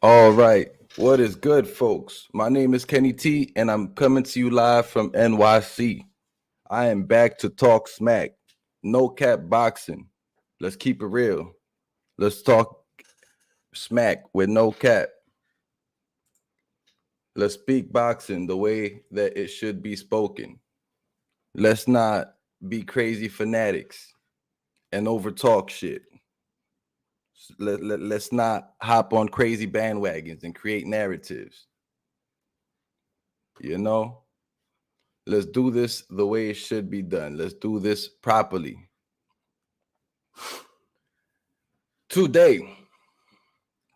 All right. What is good, folks? My name is Kenny T, and I'm coming to you live from NYC. I am back to talk smack. No cap boxing. Let's keep it real. Let's talk smack with no cap. Let's speak boxing the way that it should be spoken. Let's not be crazy fanatics and overtalk shit. Let's not hop on crazy bandwagons and create narratives. You know? Let's do this the way it should be done. Let's do this properly. Today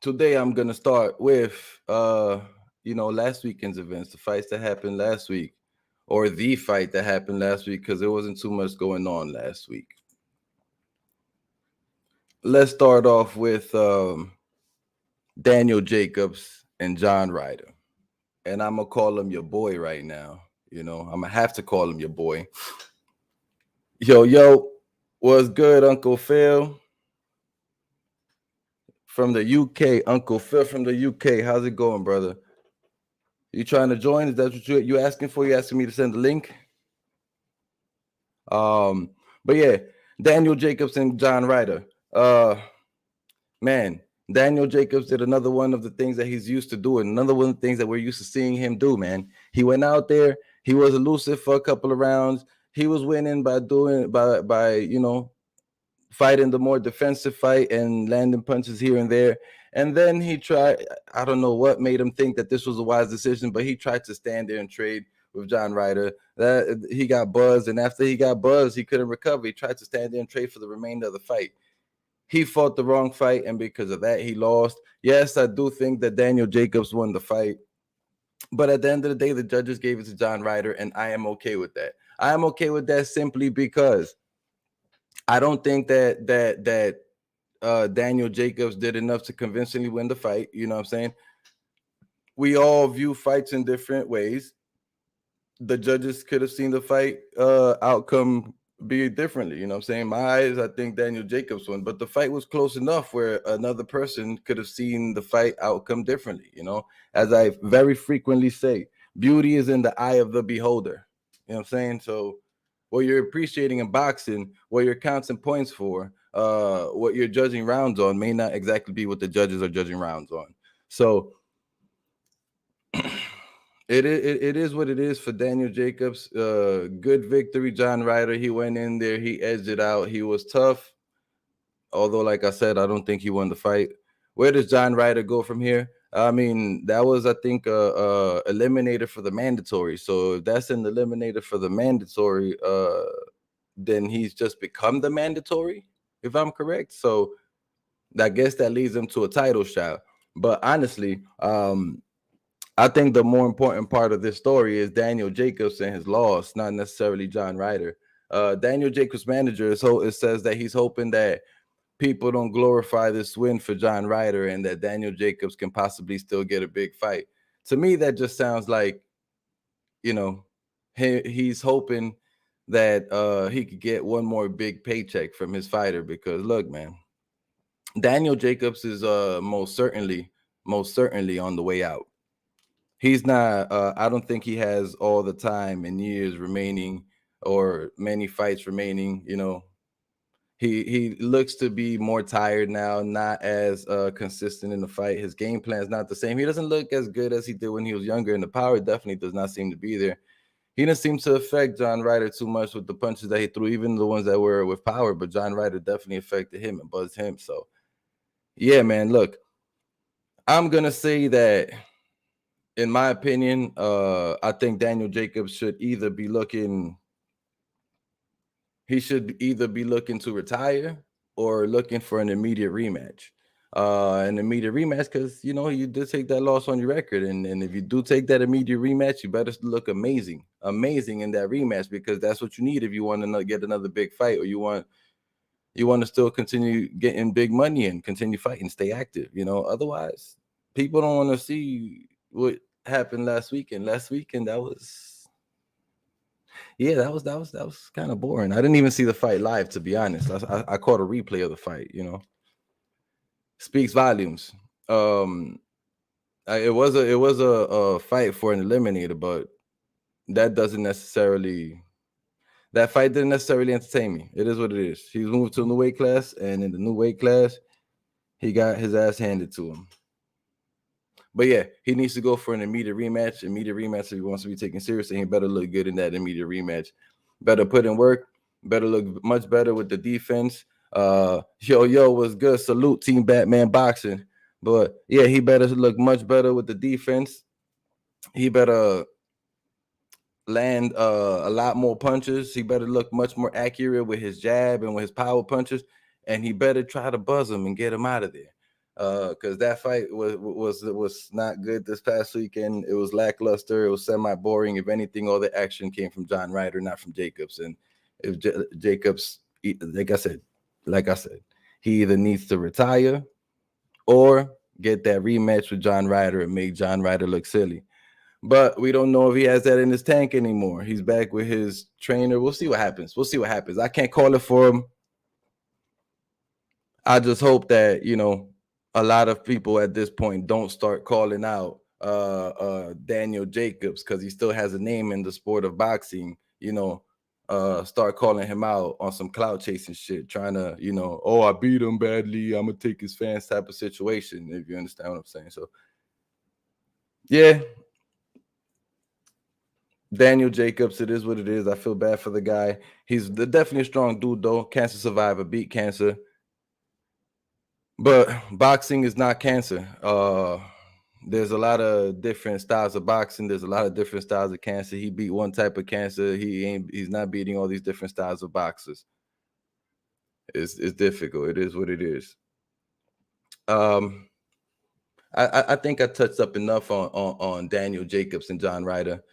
I'm gonna start with last weekend's events, the fights that happened last week, or the fight that happened last week, because there wasn't too much going on last week. Let's start off with Daniel Jacobs and John Ryder. And I'm gonna call him your boy right now. I'm gonna have to call him your boy. Yo, what's good, Uncle Phil? From the UK, Uncle Phil from the UK. How's it going, brother? You trying to join? Is that what you asking for? You asking me to send the link? But yeah, Daniel Jacobs and John Ryder. Man, Daniel Jacobs did another one of the things that he's used to doing. Another one of the things that we're used to seeing him do, man. He went out there. He was elusive for a couple of rounds. He was winning by fighting the more defensive fight and landing punches here and there. And then he tried, I don't know what made him think that this was a wise decision, but he tried to stand there and trade with John Ryder. That he got buzzed, and after he got buzzed, he couldn't recover. He tried to stand there and trade for the remainder of the fight. He fought the wrong fight, and because of that, he lost. Yes, I do think that Daniel Jacobs won the fight. But at the end of the day, the judges gave it to John Ryder, and I am okay with that. I am okay with that simply because I don't think that Daniel Jacobs did enough to convincingly win the fight. You know what I'm saying? We all view fights in different ways. The judges could have seen the fight outcome be differently. You know what I'm saying? My eyes, I think Daniel Jacobs won, but the fight was close enough where another person could have seen the fight outcome differently. As I very frequently say, beauty is in the eye of the beholder. You know what I'm saying? So what you're appreciating in boxing, what you're counting points for, what you're judging rounds on may not exactly be what the judges are judging rounds on. So it is what it is for Daniel Jacobs. Good victory, John Ryder. He went in there, he edged it out. He was tough. Although, like I said, I don't think he won the fight. Where does John Ryder go from here? I mean, that was, I think, eliminator for the mandatory. So if that's an eliminator for the mandatory, then he's just become the mandatory, if I'm correct. So I guess that leads him to a title shot. But honestly, I think the more important part of this story is Daniel Jacobs and his loss, not necessarily John Ryder. Daniel Jacobs' manager it says that he's hoping that people don't glorify this win for John Ryder and that Daniel Jacobs can possibly still get a big fight. To me, that just sounds like, he's hoping that he could get one more big paycheck from his fighter, because look, man, Daniel Jacobs is most certainly on the way out. He's not, I don't think he has all the time and years remaining or many fights remaining. He looks to be more tired now, not as consistent in the fight. His game plan is not the same. He doesn't look as good as he did when he was younger, and the power definitely does not seem to be there. He didn't seem to affect John Ryder too much with the punches that he threw, even the ones that were with power, but John Ryder definitely affected him and buzzed him. So, yeah, man, look, I'm going to say that, in my opinion, I think Daniel Jacobs should either be looking to retire or looking for an immediate rematch. Because you did take that loss on your record, and if you do take that immediate rematch, you better look amazing in that rematch, because that's what you need if you want to get another big fight, or you want to still continue getting big money and continue fighting, stay active. Otherwise, people don't want to see what happened last weekend. That was kind of boring. I didn't even see the fight live, to be honest. I caught a replay of the fight. Speaks volumes. It was a fight for an eliminator, but that doesn't necessarily. That fight didn't necessarily entertain me. It is what it is. He's moved to a new weight class, and in the new weight class, he got his ass handed to him. But yeah, he needs to go for an immediate rematch. Immediate rematch if he wants to be taken seriously. He better look good in that immediate rematch. Better put in work. Better look much better with the defense. Yo, was good. Salute Team Batman Boxing. But yeah, he better look much better with the defense. He better land a lot more punches. He better look much more accurate with his jab and with his power punches. And he better try to buzz him and get him out of there. Because that fight was not good this past weekend. It was lackluster. It was semi-boring. If anything, all the action came from John Ryder, not from Jacobs. And if Jacobs, like I said, he either needs to retire or get that rematch with John Ryder and make John Ryder look silly. But we don't know if he has that in his tank anymore. He's back with his trainer. We'll see what happens. I can't call it for him. I just hope that, a lot of people at this point don't start calling out Daniel Jacobs because he still has a name in the sport of boxing, start calling him out on some clout chasing shit, trying to, oh, I beat him badly, I'm gonna take his fans type of situation, if you understand what I'm saying. So yeah, Daniel Jacobs, it is what it is. I feel bad for the guy. He's definitely a strong dude though. Cancer survivor, beat cancer. But boxing is not cancer. There's a lot of different styles of boxing. There's a lot of different styles of cancer. He beat one type of cancer. He's not beating all these different styles of boxers. It's difficult. It is what it is. I think I touched up enough on Daniel Jacobs and John Ryder.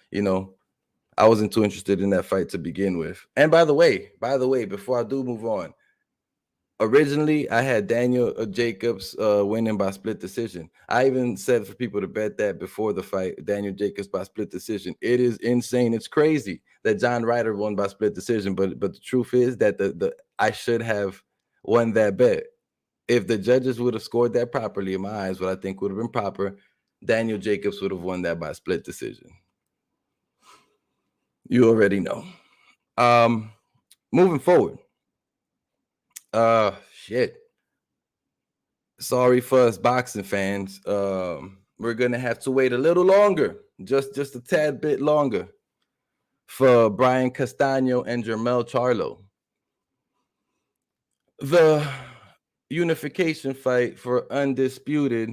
I wasn't too interested in that fight to begin with. And by the way, before I do move on, originally I had Daniel Jacobs winning by split decision. I even said for people to bet that before the fight, Daniel Jacobs by split decision. It is insane. It's crazy that John Ryder won by split decision, but the truth is that the I should have won that bet. If the judges would have scored that properly, in my eyes, what I think would have been proper, Daniel Jacobs would have won that by split decision. You already know. Moving forward. Shit. Sorry for us boxing fans. We're gonna have to wait a little longer, just a tad bit longer, for Brian Castaño and Jermell Charlo. The unification fight for undisputed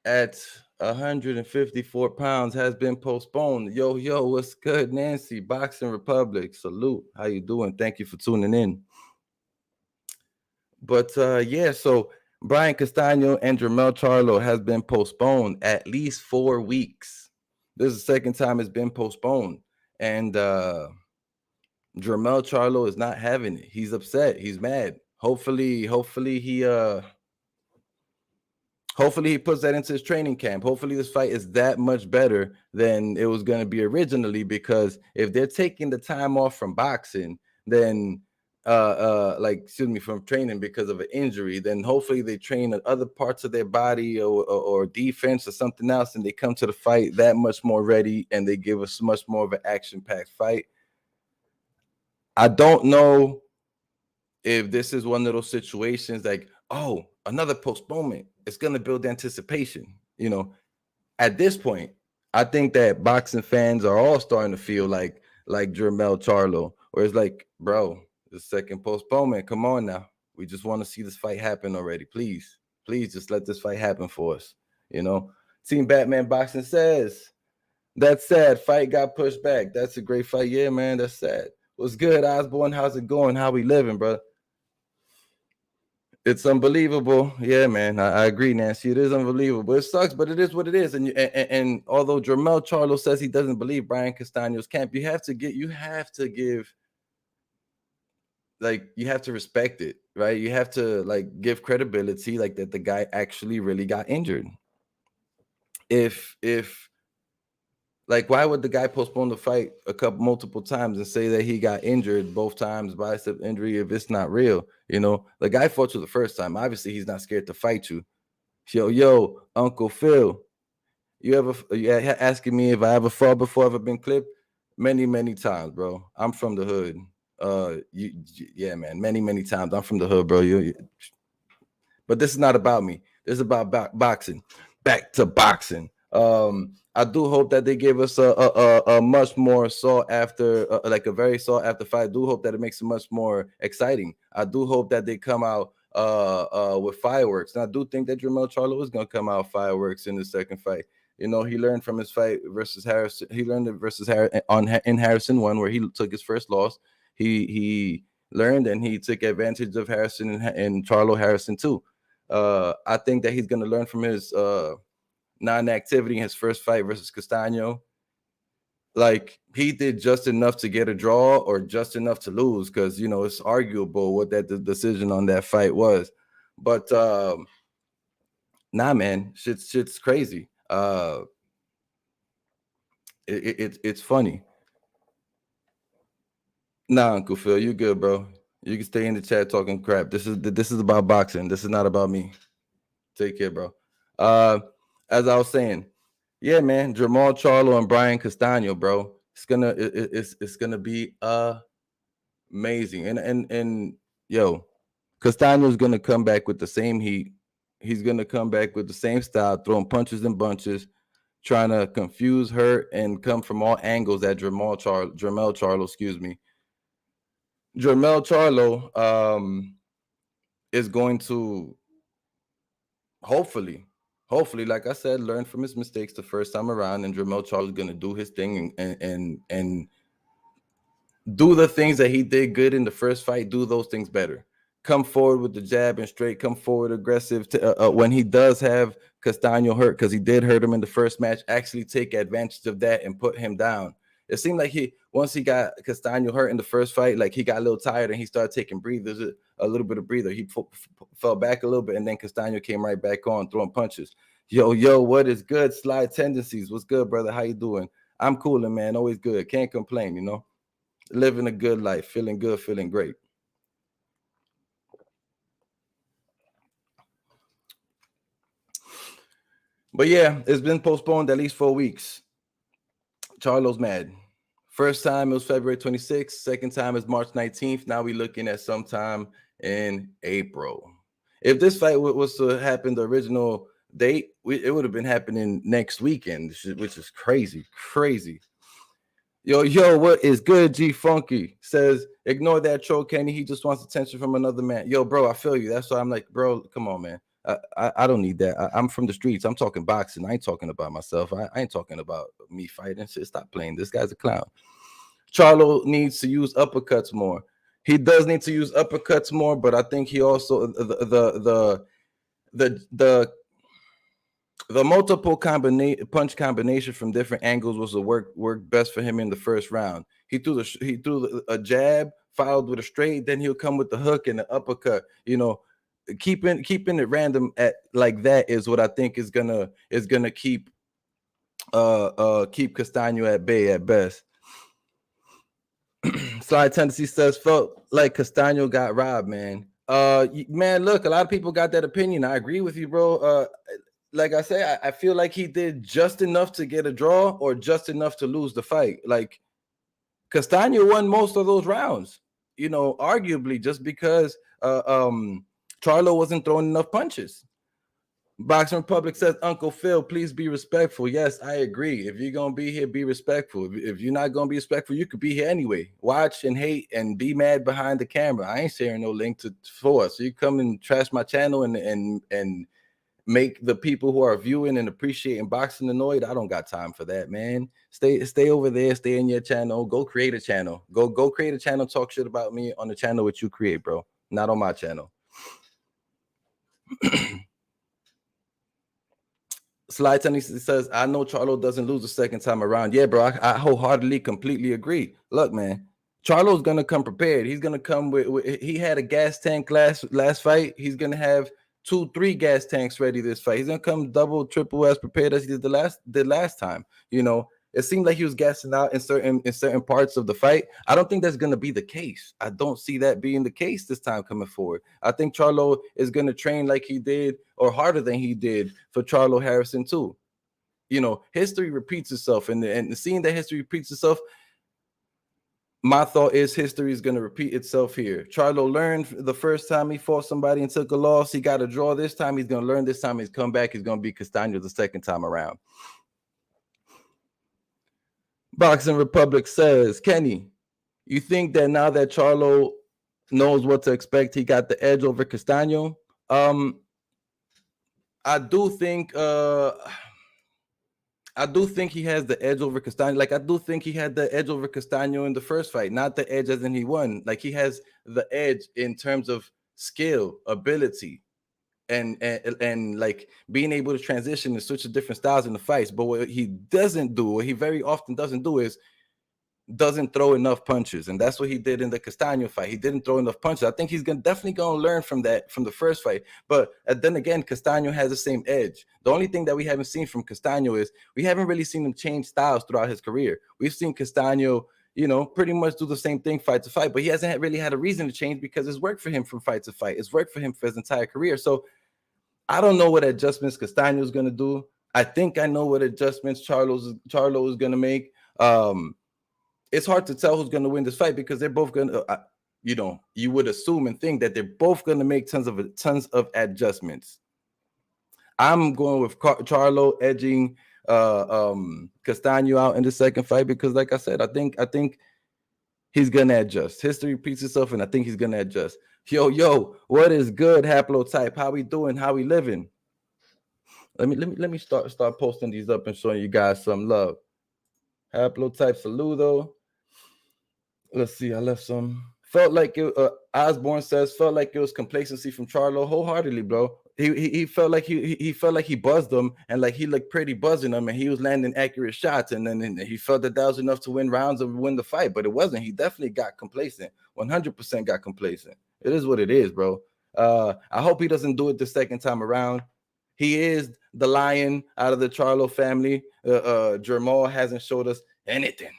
at 154 pounds has been postponed. Yo, what's good, Nancy? Boxing Republic, salute. How you doing? Thank you for tuning in. But yeah, so Brian Castano and Jermell Charlo has been postponed at least 4 weeks. This is the second time it's been postponed. And Jermell Charlo is not having it. He's upset. He's mad. Hopefully he puts that into his training camp. Hopefully this fight is that much better than it was going to be originally, because if they're taking the time off from boxing, then from training because of an injury, then hopefully they train at other parts of their body or defense or something else, and they come to the fight that much more ready, and they give us much more of an action-packed fight. I don't know if this is one of those situations like, oh, another postponement, it's going to build anticipation. At this point, I think that boxing fans are all starting to feel like Jermell Charlo, where it's like, bro, the second postponement, come on now. We just want to see this fight happen already. Please just let this fight happen for us. Team Batman Boxing says, that's sad. Fight got pushed back. That's a great fight. Yeah, man, that's sad. What's good, Osborne? How's it going? How we living, bro? It's unbelievable. Yeah, man. I agree, Nancy. It is unbelievable. It sucks, but it is what it is. And although Jermell Charlo says he doesn't believe Brian Castaño's camp, you have to respect it, right? You have to give credibility, that the guy actually really got injured. If why would the guy postpone the fight multiple times and say that he got injured both times, bicep injury, if it's not real? The guy fought you the first time. Obviously, he's not scared to fight you. Yo, Uncle Phil, You asking me if I ever fought before, ever been clipped? Many times, bro. I'm from the hood. Yeah, man. Many times. I'm from the hood, bro. But this is not about me. This is about boxing. Back to boxing. I do hope that they give us a much more sought after, like a very sought after fight. I do hope that it makes it much more exciting. I do hope that they come out with fireworks. And I do think that Jermell Charlo is gonna come out fireworks in the second fight. You know, he learned from his fight versus Harrison. He learned it versus in Harrison 1, where he took his first loss. He learned and he took advantage of Harrison and Charlo Harrison too. I think that he's going to learn from his non-activity in his first fight versus Castaño. Like, he did just enough to get a draw or just enough to lose, because, you know, it's arguable what that the decision on that fight was. But nah, man, shit's crazy. It's funny. Nah, Uncle Phil, you good, bro. You can stay in the chat talking crap. This is about boxing. This is not about me. Take care, bro. As I was saying, yeah, man, Jermell Charlo and Brian Castaño, bro. It's gonna be amazing. And yo, Castaño's gonna come back with the same heat. He's gonna come back with the same style, throwing punches and bunches, trying to confuse, hurt, and come from all angles at Jermell Charlo, excuse me. Jermell Charlo is going to hopefully, like I said, learn from his mistakes the first time around, and Jermell Charlo is going to do his thing and do the things that he did good in the first fight, do those things better. Come forward with the jab and straight, come forward aggressive when he does have Castaño hurt, because he did hurt him in the first match, actually take advantage of that and put him down. It seemed like once he got Castaño hurt in the first fight, like he got a little tired and he started taking breathers, a little bit of breather. He fell back a little bit, and then Castaño came right back on, throwing punches. Yo, what is good? Slide tendencies. What's good, brother? How you doing? I'm coolin', man. Always good. Can't complain, you know. Living a good life, feeling good, feeling great. But yeah, it's been postponed at least 4 weeks. Charlo's mad. First time it was February 26th. Second time is March 19th. Now we're looking at sometime in April. If this fight was to happen the original date, it would have been happening next weekend, which is crazy. Yo, what is good? G Funky says, ignore that troll, Kenny. He just wants attention from another man. Yo, bro, I feel you. That's why I'm like, bro, come on, man. I don't need that. I'm from the streets. I'm talking boxing. I ain't talking about myself. I ain't talking about me fighting. Shit, stop playing. This guy's a clown. Charlo needs to use uppercuts more. He does need to use uppercuts more, but I think he also the multiple punch combination from different angles was the work best for him in the first round. He threw a jab followed with a straight, then he'll come with the hook and the uppercut. You know, keeping it random at like that is what I think is gonna keep Castaño at bay at best. Slide tendency says felt like Castaño got robbed, man. Man, look, a lot of people got that opinion. I agree with you, bro. Like I say, I feel like he did just enough to get a draw or just enough to lose the fight. Like, Castaño won most of those rounds, you know, arguably just because Charlo wasn't throwing enough punches. Boxing Republic says, Uncle Phil, please be respectful. Yes, I agree. If you're going to be here, be respectful. If you're not going to be respectful, you could be here anyway. Watch and hate and be mad behind the camera. I ain't sharing no link for us. So you come and trash my channel and make the people who are viewing and appreciating boxing annoyed. I don't got time for that, man. Stay over there. Stay in your channel. Go create a channel. Go create a channel. Talk shit about me on the channel which you create, bro. Not on my channel. Slide Tennis says, I know Charlo doesn't lose the second time around. Yeah, bro, I wholeheartedly, completely agree. Look, man, Charlo's going to come prepared. He's going to come with he had a gas tank last fight. He's going to have 2-3 gas tanks ready this fight. He's going to come double, triple as prepared as he did last time. You know, it seemed like he was gassing out in certain parts of the fight. I don't think that's going to be the case. I don't see that being the case this time coming forward. I think Charlo is going to train like he did or harder than he did for Charlo Harrison too. history repeats itself, and seeing that history repeats itself, my thought is history is going to repeat itself here. Charlo learned the first time he fought somebody and took a loss. He got a draw this time. He's going to learn this time. He's come back. He's going to be Castaño the second time around. Boxing Republic says, Kenny, you think that now that Charlo knows what to expect, he got the edge over Castaño? I do think he has the edge over Castaño. Like, I do think he had the edge over Castaño in the first fight. Not the edge as in he won. Like, he has the edge in terms of skill, ability, and like being able to transition and switch to different styles in the fights. But what he doesn't do, what he very often doesn't do, is doesn't throw enough punches, and that's what he did in the Castaño fight. He didn't throw enough punches. I think he's definitely gonna learn from that from the first fight. But then again, Castaño has the same edge. The only thing that we haven't seen from Castaño is we haven't really seen him change styles throughout his career. We've seen Castaño, pretty much do the same thing fight to fight, but he hasn't really had a reason to change because it's worked for him from fight to fight. It's worked for him for his entire career. So I don't know what adjustments Castaño is gonna do. I think I know what adjustments Charlo is gonna make. It's hard to tell who's going to win this fight because they're both going to, you would assume and think that they're both going to make tons of adjustments. I'm going with Charlo edging Castaño out in the second fight because, like I said, I think he's going to adjust. History repeats itself, and I think he's going to adjust. Yo, what is good, haplotype? How we doing? How we living? Let me start posting these up and showing you guys some love. Haplotype saludo. Let's see. I left some. Felt like it. Osborne says felt like it was complacency from Charlo wholeheartedly, bro. He felt like he felt like he buzzed them and like he looked pretty buzzing them and he was landing accurate shots and then he felt that was enough to win rounds or win the fight, but it wasn't. He definitely got complacent. 100% got complacent. It is what it is, bro. I hope he doesn't do it the second time around. He is the lion out of the Charlo family. Jermell hasn't showed us anything.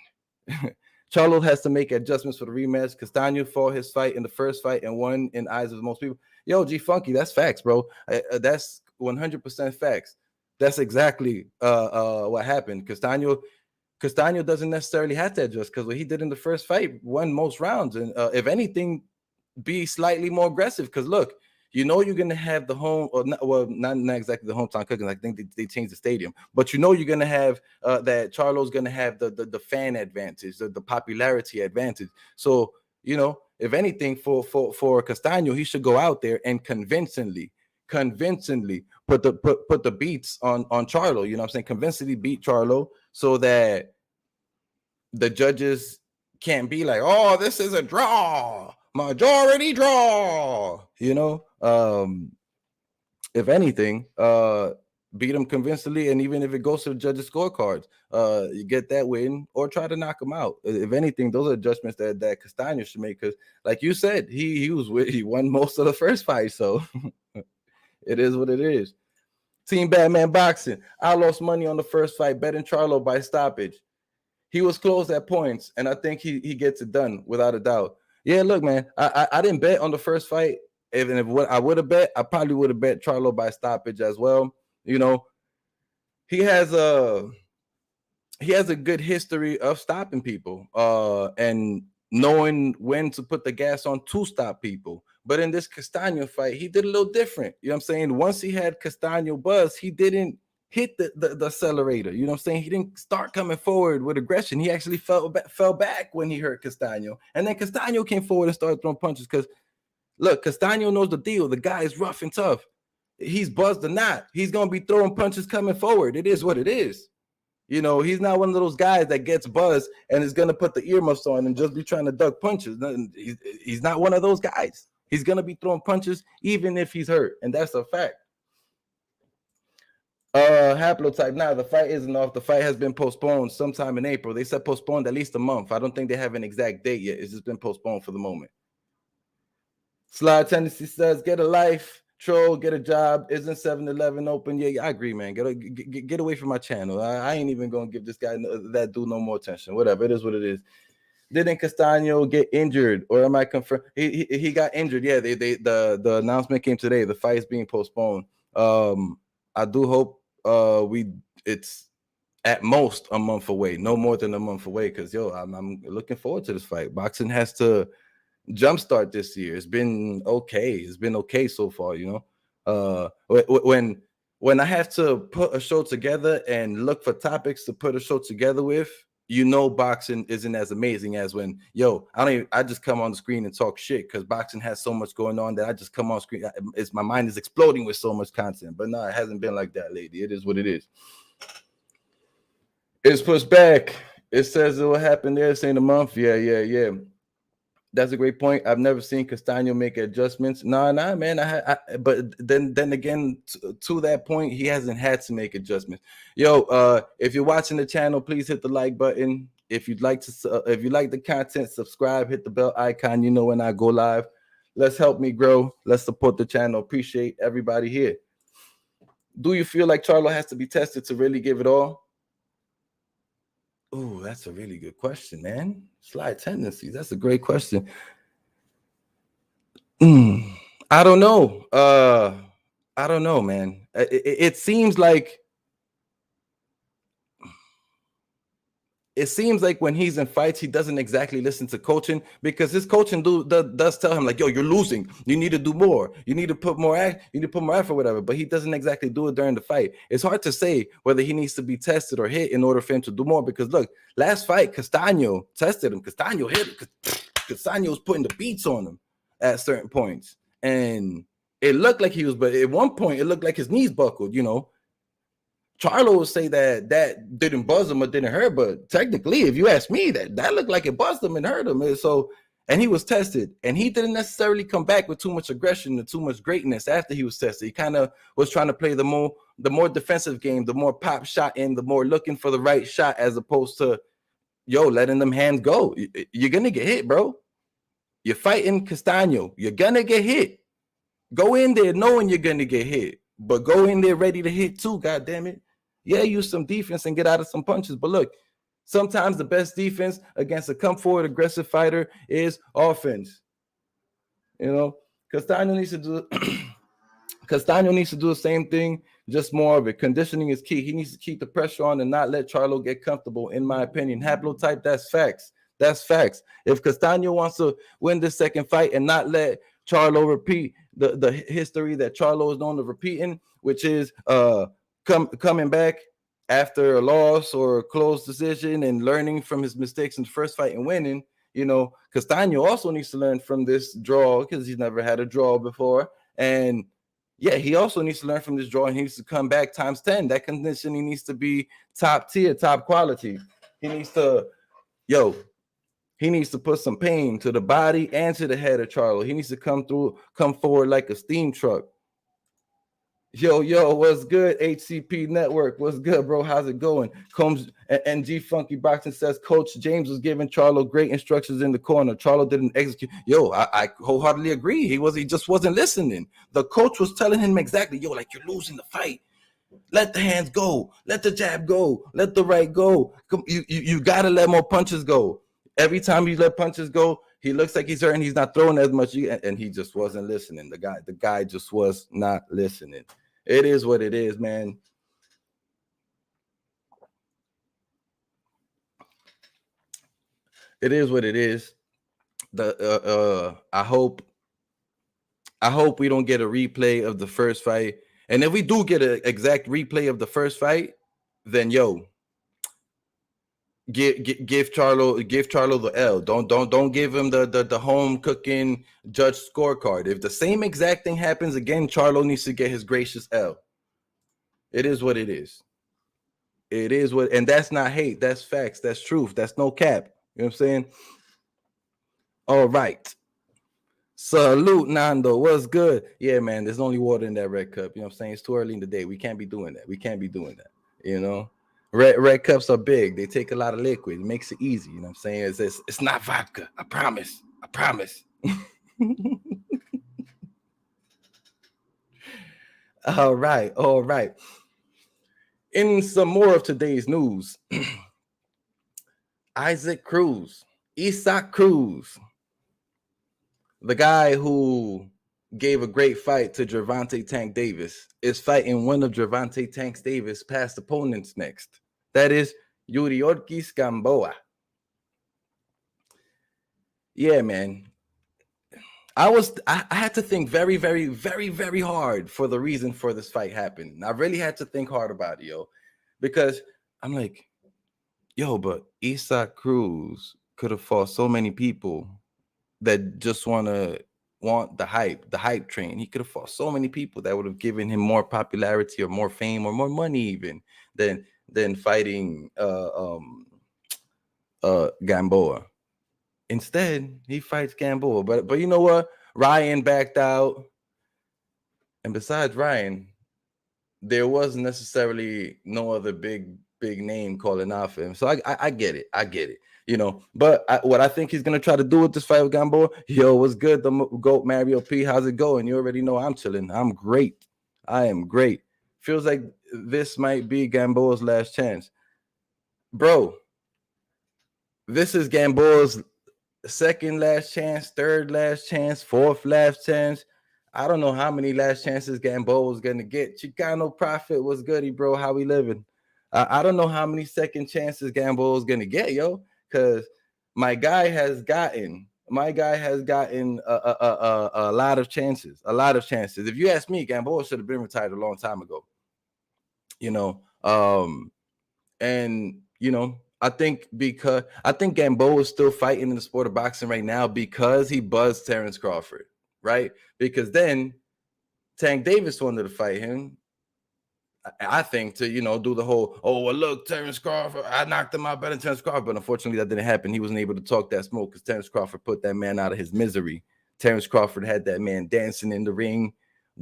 Charlo has to make adjustments for the rematch. Castaño fought his fight in the first fight and won in eyes of most people. Yo, G Funky, that's facts, bro. That's 100% facts. That's exactly what happened. Castaño doesn't necessarily have to adjust because what he did in the first fight won most rounds. And if anything, be slightly more aggressive. Because look, you're going to have the home, or not exactly the hometown cooking. I think they changed the stadium, but you're going to have that Charlo's going to have the fan advantage, the popularity advantage. So, if anything, for Castaño, he should go out there and convincingly put the beats on Charlo. You know what I'm saying? Convincingly beat Charlo so that the judges can't be like, oh, this is a draw. Majority draw, if anything, beat him convincingly, and even if it goes to the judges' scorecards, you get that win or try to knock him out. If anything, those are adjustments that Castaño should make because, like you said, he won most of the first fight, so it is what it is. Team Batman Boxing. I lost money on the first fight, betting Charlo by stoppage. He was close at points, and I think he gets it done without a doubt. Yeah, look, man, I didn't bet on the first fight. If what I would have bet, I probably would have bet Charlo by stoppage as well. He has a good history of stopping people and knowing when to put the gas on to stop people. But in this Castaño fight, he did a little different. You know what I'm saying? Once he had Castaño buzz, he didn't hit the accelerator. You know what I'm saying? He didn't start coming forward with aggression. He actually fell back when he hurt Castaño. And then Castaño came forward and started throwing punches because, look, Castaño knows the deal. The guy is rough and tough. He's buzzed or not. He's going to be throwing punches coming forward. It is what it is. He's not one of those guys that gets buzzed and is going to put the earmuffs on and just be trying to duck punches. He's not one of those guys. He's going to be throwing punches even if he's hurt. And that's a fact. Haplotype. Now the fight isn't off. The fight has been postponed sometime in April. They said postponed at least a month. I don't think they have an exact date yet. It's just been postponed for the moment. Slide Tendency says, get a life, troll, get a job. Isn't 7-Eleven open? Yeah, I agree, man. Get away from my channel. I ain't even gonna give this guy that dude no more attention. Whatever, it is what it is. Didn't Castaño get injured, or am I confirmed? He got injured. Yeah, the announcement came today. The fight is being postponed. I do hope it's at most a month away, no more than a month away. Because I'm looking forward to this fight. Boxing has to jumpstart this year. It's been okay. It's been okay so far. When I have to put a show together and look for topics to put a show together with, boxing isn't as amazing as when I just come on the screen and talk shit, because boxing has so much going on that I just come on screen. My mind is exploding with so much content. But no, it hasn't been like that lately. It is what it is. It's pushed back. It says it will happen there. It's in a month. Yeah. That's a great point. I've never seen Castaño make adjustments. Nah, man. But then again, to that point, he hasn't had to make adjustments. If you're watching the channel, please hit the like button. If you like the content, subscribe, hit the bell icon. When I go live. Let's help me grow. Let's support the channel. Appreciate everybody here. Do you feel like Charlo has to be tested to really give it all? Oh, that's a really good question, man. Slide tendencies. That's a great question. I don't know. I don't know, man. It seems like when he's in fights, he doesn't exactly listen to coaching, because his coaching does tell him like, yo, you're losing. You need to do more. You need to put more effort, whatever. But he doesn't exactly do it during the fight. It's hard to say whether he needs to be tested or hit in order for him to do more, because look, last fight, Castaño tested him. Castaño hit him. Castaño was putting the beats on him at certain points. And it looked like but at one point, it looked like his knees buckled, Charlo will say that didn't buzz him or didn't hurt, but technically, if you ask me, that looked like it buzzed him and hurt him. And he was tested, and he didn't necessarily come back with too much aggression and too much greatness after he was tested. He kind of was trying to play the more defensive game, the more pop shot in, the more looking for the right shot, as opposed to letting them hands go. You're gonna get hit, bro. You're fighting Castaño. You're gonna get hit. Go in there knowing you're gonna get hit, but go in there ready to hit too. God damn it. Yeah, use some defense and get out of some punches. But look, sometimes the best defense against a come forward aggressive fighter is offense. Castaño needs to do the same thing, just more of it. Conditioning is key. He needs to keep the pressure on and not let Charlo get comfortable, in my opinion. Haplotype, that's facts. That's facts. If Castaño wants to win this second fight and not let Charlo repeat the history that Charlo is known to repeating, which is coming back after a loss or a close decision and learning from his mistakes in the first fight and winning, Castaño also needs to learn from this draw, because he's never had a draw before. And yeah, he also needs to learn from this draw, and he needs to come back times 10. That conditioning needs to be top tier, top quality. He needs to put some pain to the body and to the head of Charlo. He needs to come forward like a steam truck. Yo, what's good? HCP Network, what's good, bro? How's it going? Combs and G Funky Boxing says Coach James was giving Charlo great instructions in the corner. Charlo didn't execute. I wholeheartedly agree. He just wasn't listening. The coach was telling him exactly, like, you're losing the fight. Let the hands go. Let the jab go. Let the right go. You gotta let more punches go. Every time you let punches go, he looks like he's hurting. He's not throwing as much, and he just wasn't listening. The guy just was not listening. It is what it is, man. It is what it is. I hope we don't get a replay of the first fight. And if we do get an exact replay of the first fight, then give Charlo the L. Don't give him the home cooking judge scorecard. If the same exact thing happens again, Charlo needs to get his gracious L. It is what it is. It is what, and that's not hate. That's facts. That's truth. That's no cap. You know what I'm saying? All right. Salute, Nando. What's good? Yeah, man. There's only water in that red cup. You know what I'm saying? It's too early in the day. We can't be doing that. Red cups are big. They take a lot of liquid. It makes it easy. You know what I'm saying? It's not vodka. I promise. All right. In some more of today's news, Isaac Cruz, the guy who gave a great fight to Gervonta Tank Davis, is fighting one of Gervonta Tank Davis' past opponents next. That is Yuriorkis Gamboa. Yeah, man. I had to think very, very, very, very hard for the reason for this fight happening. I really had to think hard about it, yo, because I'm like, yo, but Issac Cruz could have fought so many people that just want the hype train. He could have fought so many people that would have given him more popularity or more fame or more money even than fighting Gamboa. Instead, he fights Gamboa. But you know what? Ryan backed out. And besides Ryan, there wasn't necessarily no other big name calling out for him. So I get it. I get it. You know, but what I think he's gonna try to do with this fight with Gamboa, yo, what's good? The GOAT Mario P, how's it going? You already know I'm chilling. I'm great. I am great. Feels like this might be Gamboa's last chance, bro. This is Gamboa's second last chance, third last chance, fourth last chance. I don't know how many last chances Gamboa was gonna get. Chicano Prophet was goody, bro. How we living? I don't know how many second chances Gamboa was gonna get, yo. Because my guy has gotten a lot of chances. If you ask me, Gamboa should have been retired a long time ago. You know, and you know, I think Gamboa is still fighting in the sport of boxing right now because he buzzed Terrence Crawford, right? Because then Tank Davis wanted to fight him. I think to, you know, do the whole, oh, well, look, Terrence Crawford, I knocked him out better than Terrence Crawford. But unfortunately, that didn't happen. He wasn't able to talk that smoke because Terrence Crawford put that man out of his misery. Terrence Crawford had that man dancing in the ring,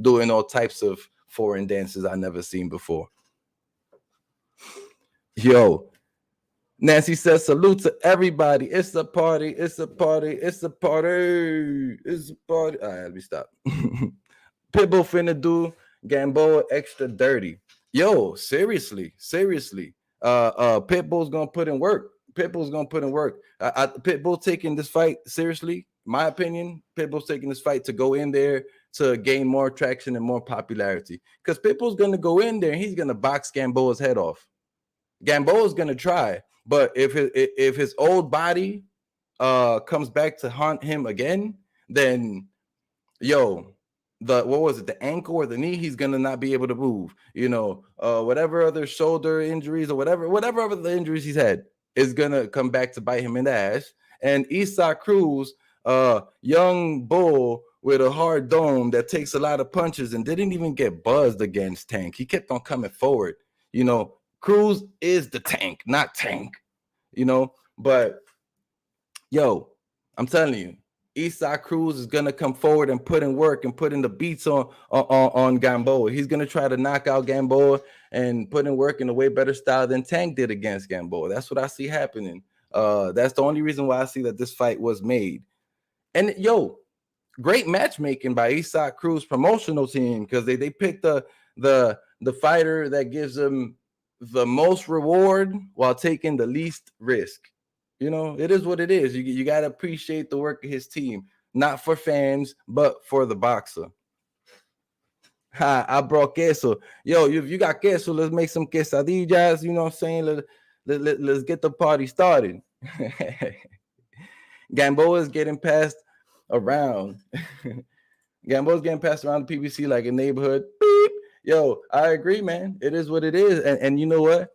doing all types of foreign dances I never seen before. Yo, Nancy says, salute to everybody. It's a party. It's a party. It's a party. It's a party. All right, let me stop. Pitbull finna do Gamboa extra dirty. Yo, seriously. Pitbull's gonna put in work. Pitbull taking this fight seriously. My opinion, Pitbull's taking this fight to go in there to gain more traction and more popularity. Because Pitbull's gonna go in there and he's gonna box Gamboa's head off. Gamboa's gonna try, but if his old body comes back to haunt him again, then yo, the ankle or the knee, he's gonna not be able to move. You know, whatever other shoulder injuries or whatever other injuries he's had is gonna come back to bite him in the ass. And Issac Cruz, young bull with a hard dome that takes a lot of punches and didn't even get buzzed against Tank. He kept on coming forward. You know, Cruz is the Tank, not Tank. You know, but yo, I'm telling you, Issac Cruz is gonna come forward and put in work and put in the beats on Gamboa. He's gonna try to knock out Gamboa and put in work in a way better style than Tank did against Gamboa. That's what I see happening. That's the only reason why I see that this fight was made. And yo, great matchmaking by Issac Cruz promotional team, because they picked the fighter that gives them the most reward while taking the least risk. You know, it is what it is. You got to appreciate the work of his team, not for fans, but for the boxer. I brought queso. Yo, if you got queso, let's make some quesadillas. You know what I'm saying? Let's get the party started. Gamboa is getting passed around. Gamboa's getting passed around the PBC like a neighborhood. Beep. Yo, I agree, man. It is what it is. And you know what?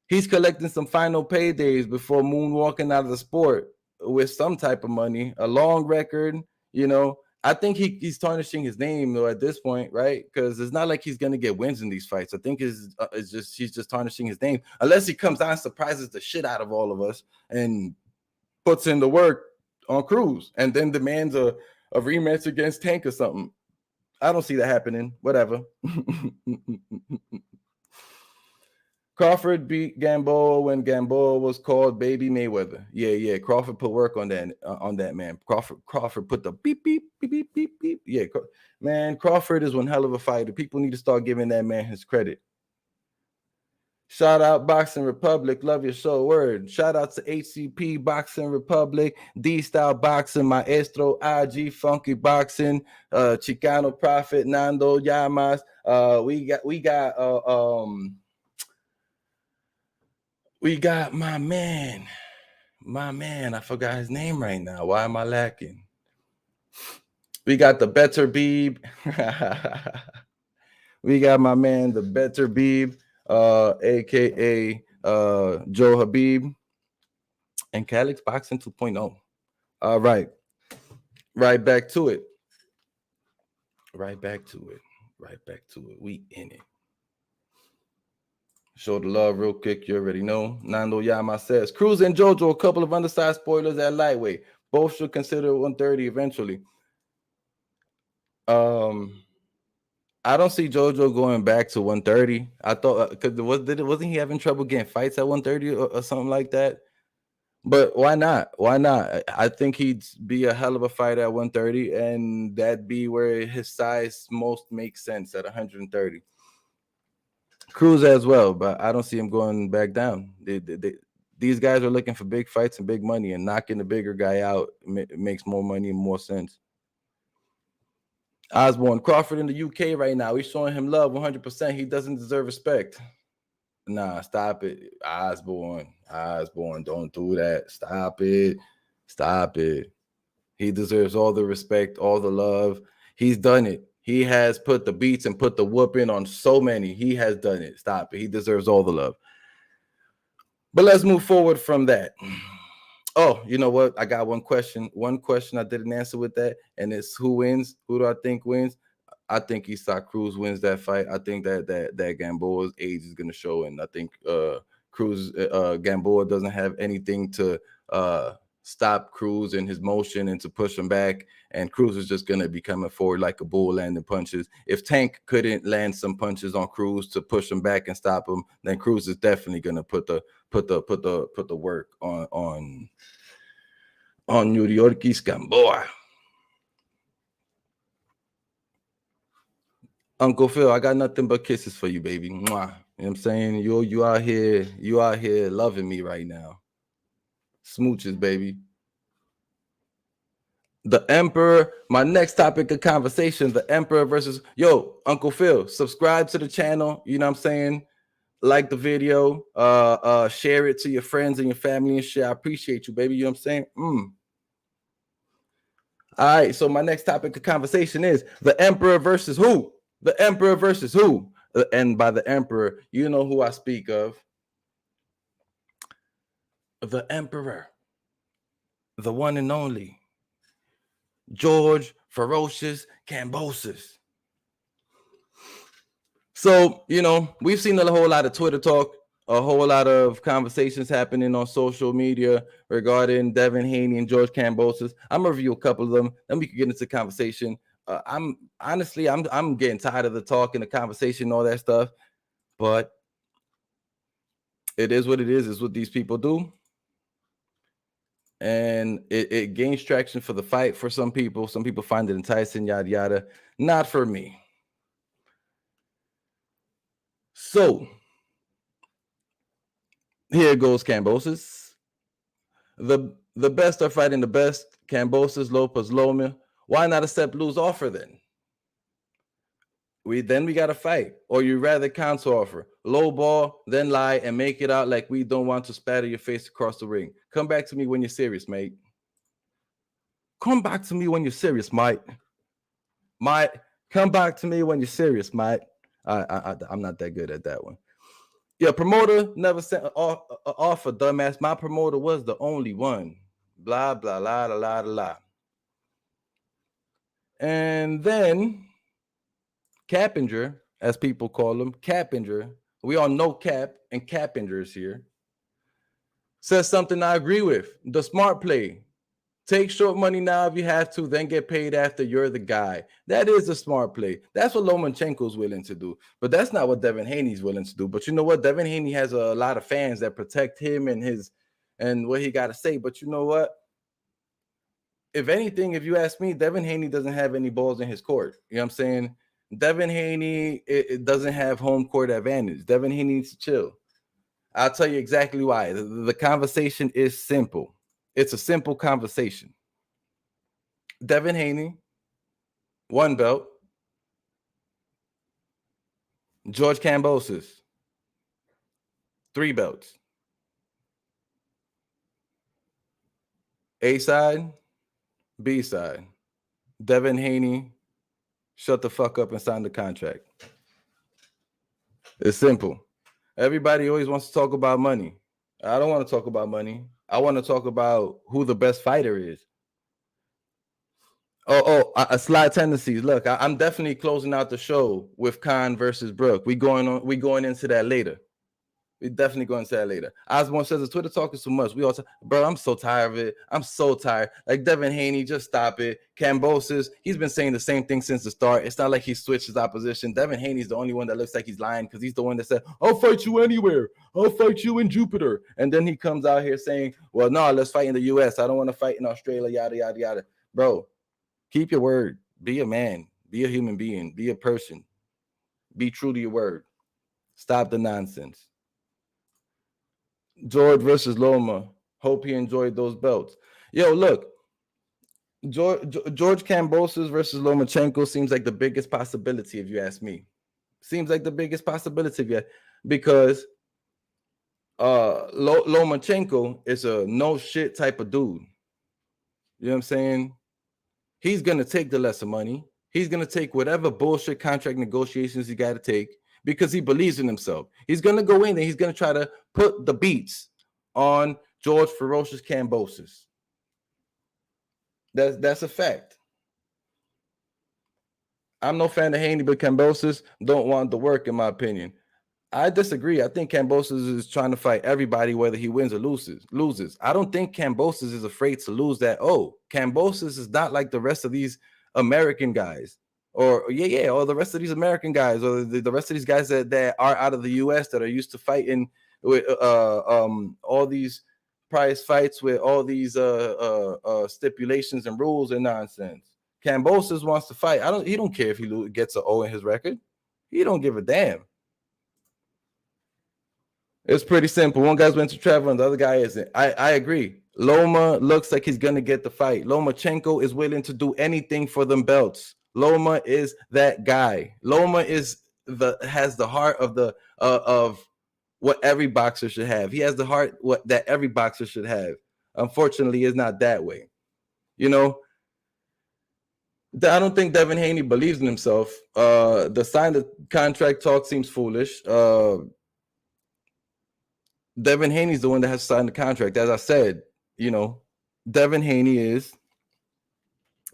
He's collecting some final paydays before moonwalking out of the sport with some type of money, a long record. You know, I think he's tarnishing his name though at this point, right? Because it's not like he's gonna get wins in these fights. I think he's just tarnishing his name, unless he comes out and surprises the shit out of all of us and puts in the work on Cruz and then demands a rematch against Tank or something. I don't see that happening. Whatever. Crawford beat Gamboa when Gamboa was called Baby Mayweather. Yeah. Crawford put work on that man. Crawford put the beep, beep, beep, beep, beep, beep. Yeah, man, Crawford is one hell of a fighter. People need to start giving that man his credit. Shout out Boxing Republic. Love your show. Word. Shout out to HCP Boxing Republic, D-Style Boxing, Maestro, IG, Funky Boxing, Chicano Prophet, Nando, Llamas. We got We got my man. I forgot his name right now. Why am I lacking? We got the better Beeb. We got my man, the better Beeb, aka Joe Habib, and Calix Boxing 2.0. All right. Right back to it. Right back to it. We in it. Show the love real quick. You already know. Nando Yama says Cruz and JoJo, a couple of undersized spoilers at lightweight. Both should consider 130 eventually. I don't see JoJo going back to 130. I thought because wasn't he having trouble getting fights at 130 or something like that? But why not? Why not? I think he'd be a hell of a fighter at 130, and that'd be where his size most makes sense at 130. Cruz as well, but I don't see him going back down. These guys are looking for big fights and big money, and knocking the bigger guy out makes more money and more sense. Osborne Crawford in the UK right now. He's showing him love 100%. He doesn't deserve respect. Nah, stop it. Osborne, don't do that. Stop it. He deserves all the respect, all the love. He's done it. He has put the beats and put the whooping on so many. He has done it. Stop it. He deserves all the love. But let's move forward from that. Oh, you know what? I got one question. One question I didn't answer with that, and it's who wins? Who do I think wins? I think Issac Cruz wins that fight. I think that Gamboa's age is gonna show, and I think Gamboa doesn't have anything to stop Cruz in his motion and to push him back. And Cruz is just gonna be coming forward like a bull, landing punches. If Tank couldn't land some punches on Cruz to push him back and stop him, then Cruz is definitely gonna put the work on Yuriorkis Gamboa. Uncle Phil, I got nothing but kisses for you, baby. Mwah. You know what I'm saying? You out here loving me right now. Smooches, baby. The Emperor, my next topic of conversation, the Emperor versus Uncle Phil. Subscribe to the channel, you know what I'm saying? Like the video, share it to your friends and your family and shit. I appreciate you, baby. You know what I'm saying? All right, so my next topic of conversation is the Emperor versus who? The Emperor versus who? And by the Emperor, you know who I speak of. The Emperor, the one and only George Ferocious Cambosis. So, we've seen a whole lot of Twitter talk, a whole lot of conversations happening on social media regarding Devin Haney and George Cambosis. I'm gonna review a couple of them, then we can get into conversation. I'm getting tired of the talk and the conversation and all that stuff, but it is what it is. It's what these people do, and it gains traction for the fight for some people. Some people find it enticing, yada yada. Not for me. So here goes Cambosis. The best are fighting the best. Cambosis, Lopez, Loma. Why not accept Lou's offer then? We got to fight. Or you rather counter offer. Low ball, then lie and make it out like we don't want to spatter your face across the ring. Come back to me when you're serious, mate. Come back to me when you're serious, mate. Come back to me when you're serious, mate. I'm not that good at that one. Yeah, promoter never sent an offer, dumbass. My promoter was the only one. Blah, blah, blah, blah, blah, blah. And then Cappinger, as people call him, Cappinger, we all know Cap, and Cappinger is here, says something I agree with. The smart play. Take short money now if you have to, then get paid after you're the guy. That is a smart play. That's what Lomachenko is willing to do. But that's not what Devin Haney's willing to do. But you know what? Devin Haney has a lot of fans that protect him and what he got to say. But you know what? If anything, if you ask me, Devin Haney doesn't have any balls in his court. You know what I'm saying? Devin Haney, it doesn't have home court advantage. Devin Haney needs to chill. I'll tell you exactly why. The conversation is simple. It's a simple conversation. Devin Haney, 1 belt. George Cambosis, 3 belts. A side, B side. Devin Haney, shut the fuck up and sign the contract. It's simple. Everybody always wants to talk about money. I don't want to talk about money. I want to talk about who the best fighter is. Slide tendencies. Look, I'm definitely closing out the show with Kahn versus Brook. We going into that later. We definitely going into that later. Osborne says the Twitter talking so much. We all bro, I'm so tired of it. I'm so tired. Like Devin Haney, just stop it. Cambosis, he's been saying the same thing since the start. It's not like he switched his opposition. Devin Haney's the only one that looks like he's lying because he's the one that said, I'll fight you anywhere. I'll fight you in Jupiter. And then he comes out here saying, well, no, let's fight in the US. I don't want to fight in Australia, yada, yada, yada. Bro, keep your word. Be a man. Be a human being. Be a person. Be true to your word. Stop the nonsense. George versus Loma. Hope he enjoyed those belts. Yo, look. George Cambosis versus Lomachenko seems like the biggest possibility, if you ask me. Seems like the biggest possibility, because Lomachenko is a no shit type of dude. You know what I'm saying? He's gonna take the lesser money. He's gonna take whatever bullshit contract negotiations he got to take because he believes in himself. He's gonna go in and he's gonna try to put the beats on George Ferocious Cambosis. That's a fact. I'm no fan of Haney, but Cambosis don't want the work, in my opinion. I disagree. I think Cambosis is trying to fight everybody, whether he wins or loses. I don't think Cambosis is afraid to lose that. Oh, Cambosis is not like the rest of these American guys, or the rest of these American guys, or the rest of these guys that are out of the U.S. that are used to fighting with all these prize fights with all these stipulations and rules and nonsense. Cambosis wants to fight. He don't care if he gets an O in his record. He don't give a damn. It's pretty simple. One guy's went to travel and the other guy isn't. I agree. Loma looks like he's going to get the fight. Lomachenko is willing to do anything for them belts. Loma is that guy. Loma has the heart of what every boxer should have. He has the heart that every boxer should have. Unfortunately, it's not that way. You know, I don't think Devin Haney believes in himself. The sign the contract talk seems foolish. Devin Haney's the one that has signed the contract. As I said, Devin Haney is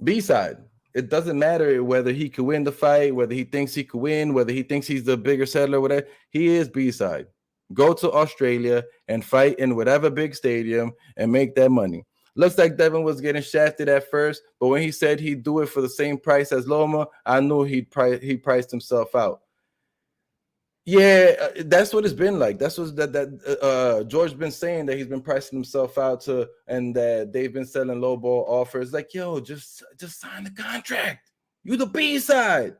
B-side. It doesn't matter whether he could win the fight, whether he thinks he could win, whether he thinks he's the bigger settler, whatever. He is B-side. Go to Australia and fight in whatever big stadium and make that money. Looks like Devin was getting shafted at first, but when he said he'd do it for the same price as Loma, I knew he priced himself out. Yeah, that's what it's been like. That's what George's been saying, that he's been pricing himself out to, and that they've been selling lowball offers. Like, yo, just sign the contract. You the B side,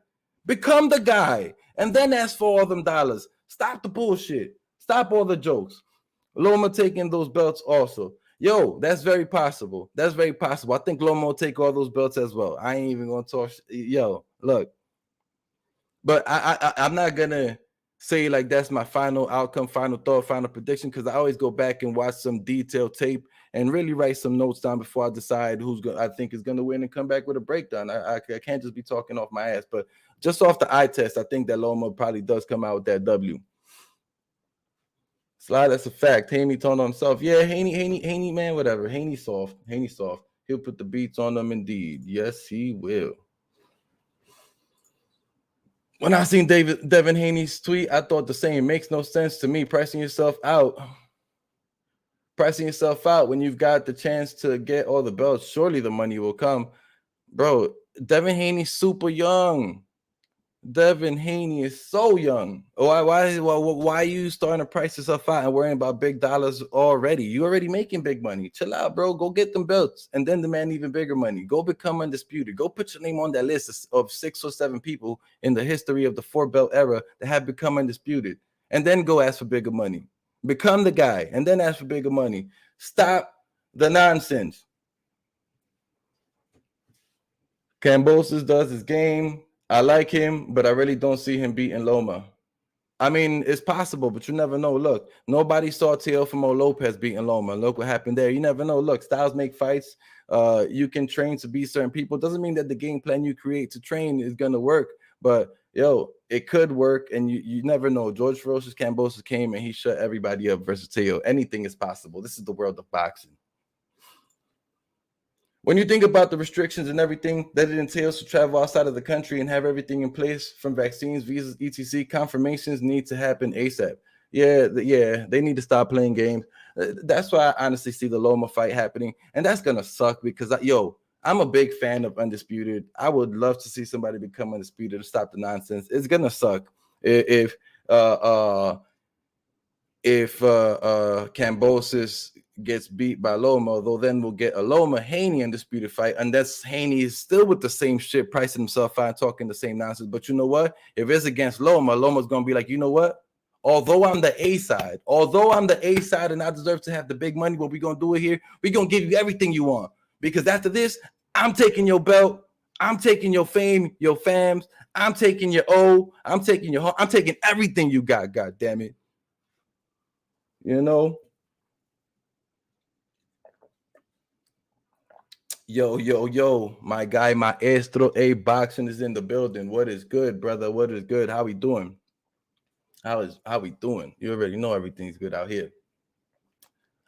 become the guy, and then ask for all them dollars. Stop the bullshit. Stop all the jokes. Loma taking those belts also. Yo, that's very possible. That's very possible. I think Loma will take all those belts as well. I ain't even gonna talk. Yo, look, but I'm not gonna say like that's my final outcome, final thought, final prediction, because I always go back and watch some detailed tape and really write some notes down before I decide I think is going to win and come back with a breakdown. I can't just be talking off my ass, but just off the eye test, I think that Loma probably does come out with that W. Slide, that's a fact. Haney told on himself. Yeah, Haney, man, whatever. Haney soft. He'll put the beats on them indeed. Yes, he will. When I seen Devin Haney's tweet, I thought the same. It makes no sense to me. Pricing yourself out when you've got the chance to get all the belts. Surely the money will come. Bro, Devin Haney's super young. Devin Haney is so young. Why are you starting to price yourself out and worrying about big dollars already? You already making big money. Chill out, bro. Go get them belts and then demand even bigger money. Go become undisputed. Go put your name on that list of 6 or 7 people in the history of the 4-belt era that have become undisputed, and then go ask for bigger money. Become the guy and then ask for bigger money. Stop the nonsense. Cambosis does his game. I like him, but I really don't see him beating Loma. I mean, it's possible, but you never know. Look, nobody saw Teofimo Lopez beating Loma. Look what happened there. You never know. Look, styles make fights. You can train to be certain people. Doesn't mean that the game plan you create to train is gonna work, but yo, it could work, and you never know. George Ferocious Cambosis came and he shut everybody up versus Teo. Anything is possible. This is the world of boxing. When you think about the restrictions and everything that it entails to travel outside of the country and have everything in place from vaccines, visas, etc., confirmations need to happen ASAP. Yeah, they need to stop playing games. That's why I honestly see the Loma fight happening, and that's gonna suck because I'm a big fan of Undisputed. I would love to see somebody become Undisputed to stop the nonsense. It's gonna suck if Cambosis gets beat by Loma, although then we'll get a Loma Haney undisputed fight, unless Haney is still with the same shit, pricing himself out, talking the same nonsense. But you know what? If it's against Loma, Loma's gonna be like, you know what? Although I'm the A side, and I deserve to have the big money, what we gonna do it here? We gonna give you everything you want. Because after this, I'm taking your belt, I'm taking your fame, your fams, I'm taking your O, I'm taking your heart, I'm taking everything you got, god damn it. You know, yo, my guy, Maestro A Boxing is in the building. What is good, brother? What is good? How we doing? How we doing? You already know everything's good out here.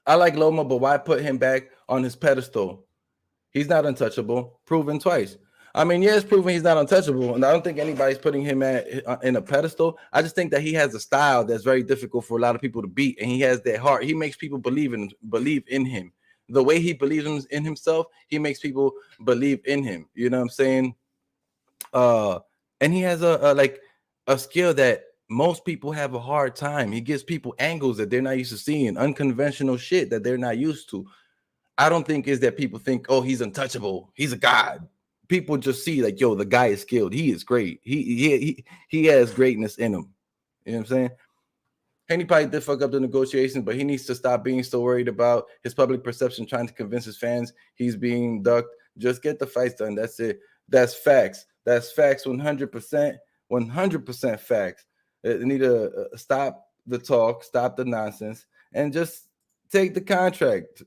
I like Loma, but why put him back on his pedestal? He's not untouchable, proven twice. I mean, yeah, it's proven he's not untouchable, and I don't think anybody's putting him in a pedestal. I just think that he has a style that's very difficult for a lot of people to beat, and he has that heart. He makes people believe in him. The way he believes in himself, he makes people believe in him. You know what I'm saying? And he has a skill that most people have a hard time. He gives people angles that they're not used to seeing, unconventional shit that they're not used to. I don't think is that people think, oh, he's untouchable, he's a god. People just see like, yo, the guy is skilled, he is great, he has greatness in him. You know what I'm saying? Haney probably did fuck up the negotiations, but he needs to stop being so worried about his public perception, trying to convince his fans he's being ducked. Just get the fights done. That's it. That's facts. That's facts. 100%. 100% facts. They need to stop the talk, stop the nonsense, and just take the contract.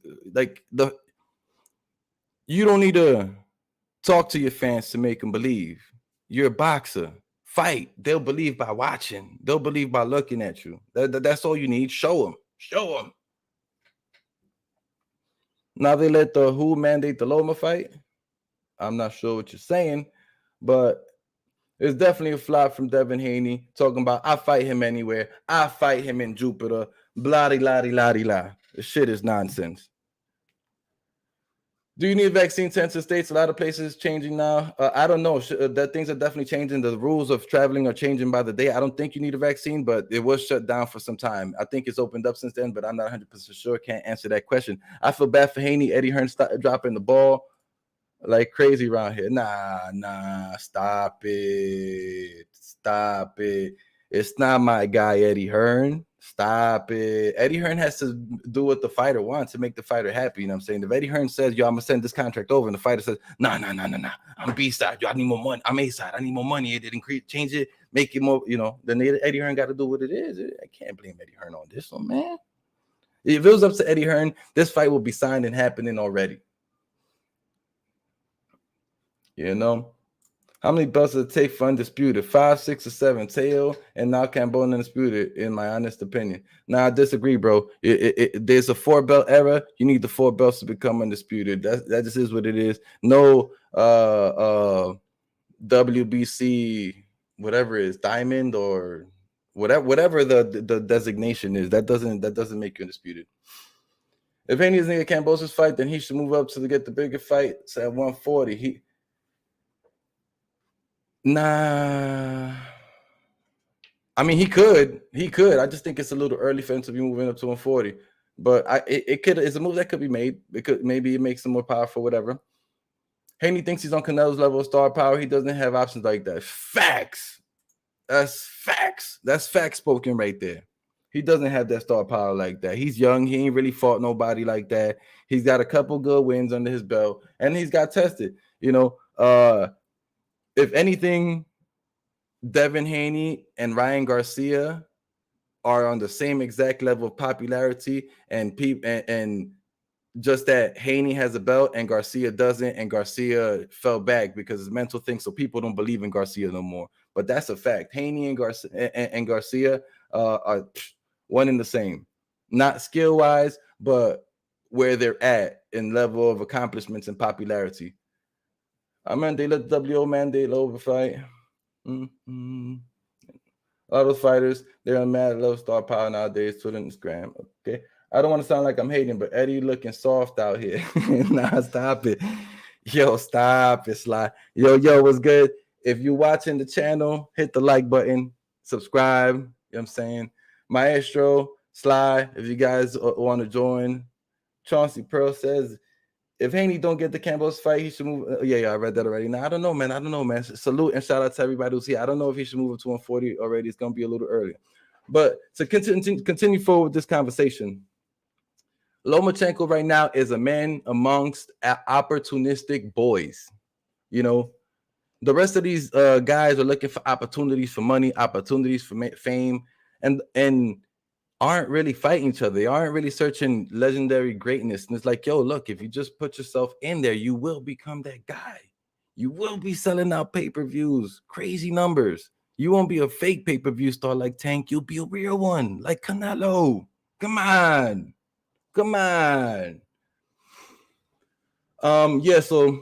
You don't need to talk to your fans to make them believe. You're a boxer. Fight. They'll believe by watching. They'll believe by looking at you. That's all you need. Show them. Show them. Now they let the WHO mandate the Loma fight. I'm not sure what you're saying, but it's definitely a flop from Devin Haney talking about I fight him anywhere. I fight him in Jupiter. Blah de la de la de la. This shit is nonsense. Do you need a vaccine to enter states? A lot of places changing now. I don't know. That things are definitely changing. The rules of traveling are changing by the day. I don't think you need a vaccine, but it was shut down for some time. I think it's opened up since then, but I'm not 100% sure. Can't answer that question. I feel bad for Haney. Eddie Hearn dropping the ball like crazy around here. Nah, stop it. Stop it. It's not my guy, Eddie Hearn. Stop it. Eddie Hearn has to do what the fighter wants to make the fighter happy. You know what I'm saying? If Eddie Hearn says, yo, I'm going to send this contract over, and the fighter says, nah. I'm B side. Yo, I need more money. I'm A side. I need more money. It didn't change it, make it more, then Eddie Hearn got to do what it is. I can't blame Eddie Hearn on this one, man. If it was up to Eddie Hearn, this fight would be signed and happening already. You know? How many belts does it take for Undisputed? 5, 6, or 7. Teo and now Camboa Undisputed, in my honest opinion. Now, I disagree, bro. There's a 4-belt era. You need the 4 belts to become Undisputed. That just is what it is. No WBC, whatever it is, Diamond or whatever the designation is. That doesn't make you Undisputed. If any of these nigga Cambosis fight, then he should move up to get the bigger fight. So at 140, Nah, I mean he could. I just think it's a little early for him to be moving up to 140. But it's a move that could be made. Maybe it makes him more powerful, whatever. Haney thinks he's on Canelo's level of star power. He doesn't have options like that. Facts. That's facts. That's fact spoken right there. He doesn't have that star power like that. He's young. He ain't really fought nobody like that. He's got a couple good wins under his belt, and he's got tested. If anything, Devin Haney and Ryan Garcia are on the same exact level of popularity, and just that Haney has a belt and Garcia doesn't, and Garcia fell back because it's mental thing, so people don't believe in Garcia no more. But that's a fact. Haney and Garcia are one and the same, not skill wise, but where they're at in level of accomplishments and popularity. I mean, they let WO mandate over fight. Mm-hmm. A lot of those fighters, they're on mad love star power nowadays, Twitter and Instagram. Okay. I don't want to sound like I'm hating, but Eddie looking soft out here. Nah, stop it. Yo, stop it, Sly. Yo, what's good? If you're watching the channel, hit the like button, subscribe. You know what I'm saying? Maestro, Sly, if you guys want to join. Chauncey Pearl says, if Haney don't get the Cambosis fight, he should move. Yeah, I read that already. Now, I don't know, man. Salute and shout out to everybody who's here. I don't know if he should move to 140 already. It's going to be a little earlier. But to continue forward with this conversation, Lomachenko right now is a man amongst opportunistic boys. You know, the rest of these guys are looking for opportunities for money, opportunities for fame, and aren't really fighting each other. They aren't really searching legendary greatness. And it's like, yo, look, if you just put yourself in there, you will become that guy. You will be selling out pay-per-views, crazy numbers. You won't be a fake pay-per-view star like Tank. You'll be a real one like Canelo. Come on. Yeah, so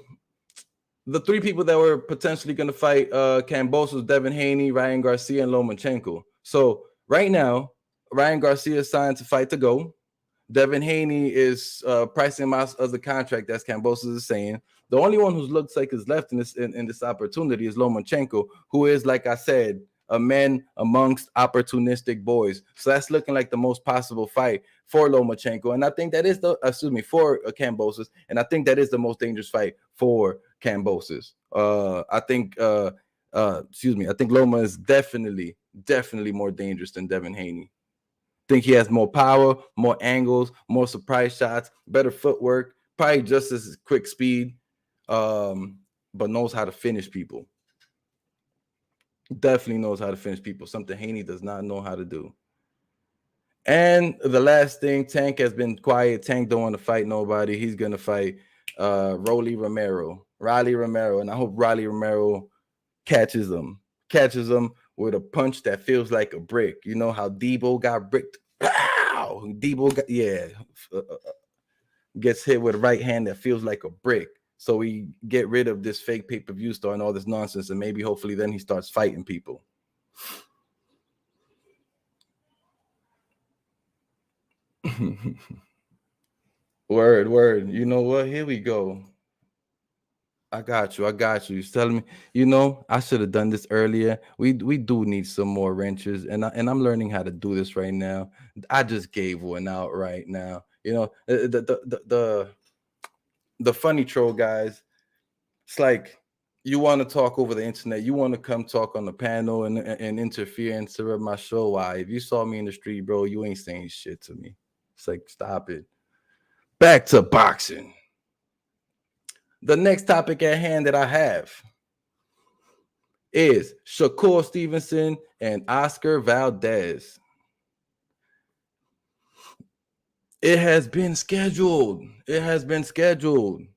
the three people that were potentially going to fight Cambosis, Devin Haney, Ryan Garcia, and Lomachenko. So right now, Ryan Garcia is signed to fight to go. Devin Haney is pricing him out as a contract, as Cambosis is saying. The only one who looks like is left in this opportunity is Lomachenko, who is, like I said, a man amongst opportunistic boys. So that's looking like the most possible fight for Lomachenko. And I think that is for Cambosis. And I think that is the most dangerous fight for Cambosis. I think Loma is definitely more dangerous than Devin Haney. Think he has more power, more angles, more surprise shots, better footwork, probably just as quick speed, but knows how to finish people. Definitely knows how to finish people, something Haney does not know how to do. And the last thing, Tank has been quiet. Tank don't want to fight nobody. He's going to fight Riley Romero, and I hope Riley Romero catches him with a punch that feels like a brick. You know how Debo got bricked? Pow! Debo gets hit with a right hand that feels like a brick. So we get rid of this fake pay-per-view star and all this nonsense, and maybe hopefully then he starts fighting people. Word. You know what? Here we go. I got you. You're telling me, I should have done this earlier. We do need some more wrenches, and I'm learning how to do this right now. I just gave one out right now. The funny troll guys. It's like you want to talk over the internet. You want to come talk on the panel and interfere and interrupt my show. Why? If you saw me in the street, bro, you ain't saying shit to me. It's like, stop it. Back to boxing. The next topic at hand that I have is Shakur Stevenson and Oscar Valdez. It has been scheduled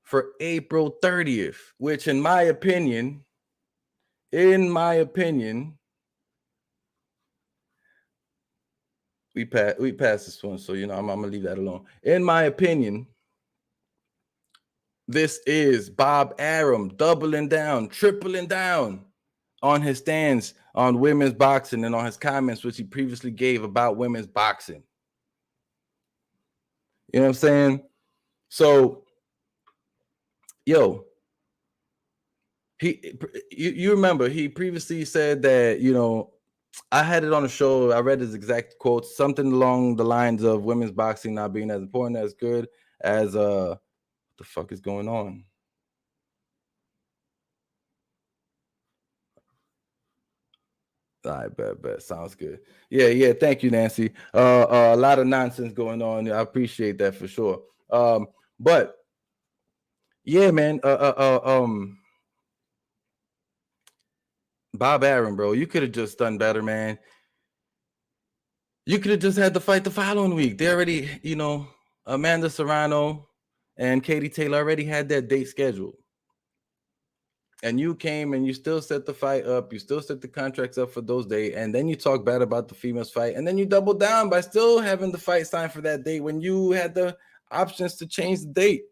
for April 30th, which in my opinion, we passed this one, so I'm gonna leave that alone. In my opinion, this is Bob Arum doubling down, tripling down on his stance on women's boxing and on his comments which he previously gave about women's boxing. You know what I'm saying? So, you remember he previously said that, I had it on the show. I read his exact quotes, something along the lines of women's boxing not being as important, as good as what the fuck is going on? All right, bet. Sounds good. Yeah. Thank you, Nancy. A lot of nonsense going on. I appreciate that for sure. But yeah, man. Bob Arum, bro, you could have just done better, man. You could have just had the fight the following week. They already, Amanda Serrano and Katie Taylor already had that date scheduled. And you came and you still set the fight up. You still set the contracts up for those days. And then you talk bad about the females fight. And then you double down by still having the fight signed for that date when you had the options to change the date.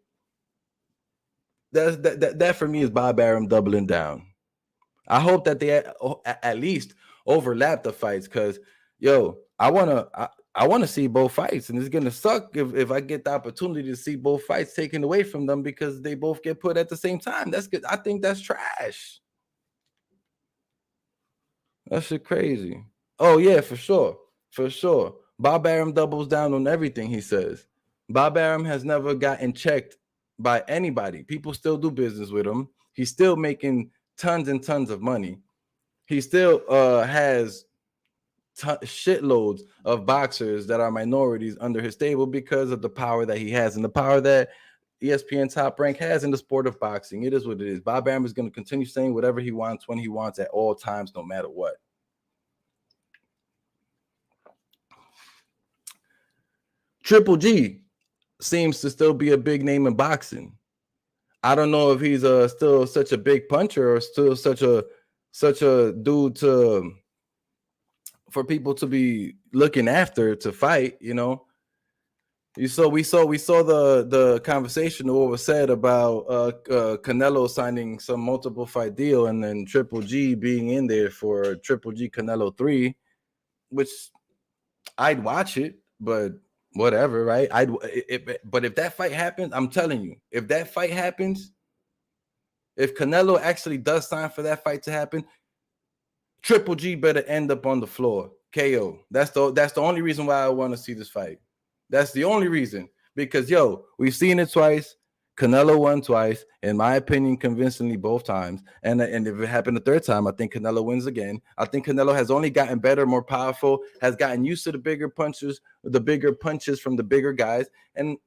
That for me is Bob Arum doubling down. I hope that they at least overlap the fights because, I want to see both fights. And it's going to suck if I get the opportunity to see both fights taken away from them because they both get put at the same time. That's good. I think that's trash. That shit crazy. Oh, yeah, for sure. For sure. Bob Arum doubles down on everything he says. Bob Arum has never gotten checked by anybody. People still do business with him. He's still making tons and tons of money. He still has shitloads of boxers that are minorities under his stable because of the power that he has and the power that ESPN Top Rank has in the sport of boxing. It is what it is. Bob Arum is going to continue saying whatever he wants when he wants at all times, no matter what. Triple G seems to still be a big name in boxing. I don't know if he's still such a big puncher or still such a dude for people to be looking after to fight. We saw the conversation what was said about Canelo signing some multiple fight deal and then Triple G being in there for Triple G Canelo 3, which I'd watch it, but whatever, right? But if that fight happens, I'm telling you, if that fight happens, if Canelo actually does sign for that fight to happen, Triple G better end up on the floor, KO. That's the only reason why I want to see this fight. That's the only reason. Because, we've seen it twice. Canelo won twice, in my opinion, convincingly both times. And if it happened the third time, I think Canelo wins again. I think Canelo has only gotten better, more powerful, has gotten used to the bigger punches from the bigger guys. And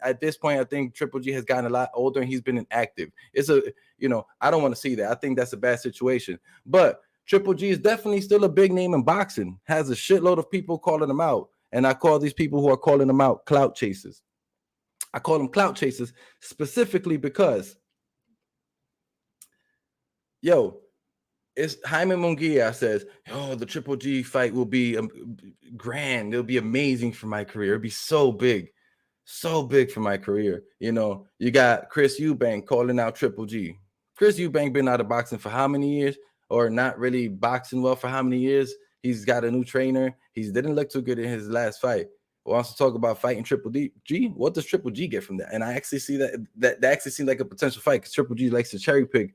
at this point, I think Triple G has gotten a lot older and he's been inactive. I don't want to see that. I think that's a bad situation. But Triple G is definitely still a big name in boxing, has a shitload of people calling him out. And I call these people who are calling him out clout chasers. I call them clout chasers specifically because, it's Jaime Mungia says, the Triple G fight will be grand. It'll be amazing for my career. It'll be so big for my career. You got Chris Eubank calling out Triple G. Chris Eubank been out of boxing for how many years? Or not really boxing well for how many years? He's got a new trainer. He didn't look too good in his last fight. Wants to talk about fighting Triple G. What does Triple G get from that? And I actually see that actually seemed like a potential fight because Triple G likes to cherry pick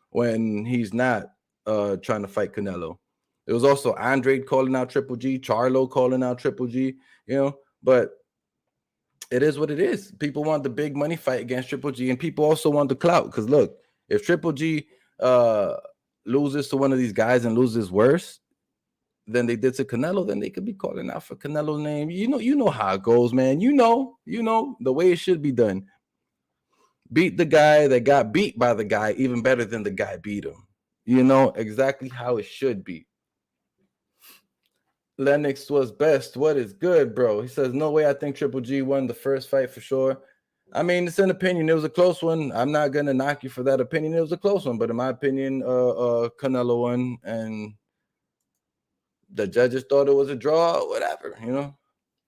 when he's not trying to fight Canelo. There was also Andre calling out Triple G, Charlo calling out Triple G, but it is what it is. People want the big money fight against Triple G, and people also want the clout. Because look, if Triple G loses to one of these guys and loses worse than they did to Canelo, then they could be calling out for Canelo's name. You know how it goes, man. You know the way it should be done. Beat the guy that got beat by the guy even better than the guy beat him. You know exactly how it should be. Lennox was best. What is good, bro? He says, no way I think Triple G won the first fight for sure. I mean, it's an opinion. It was a close one. I'm not going to knock you for that opinion. It was a close one. But in my opinion, Canelo won. And the judges thought it was a draw, whatever,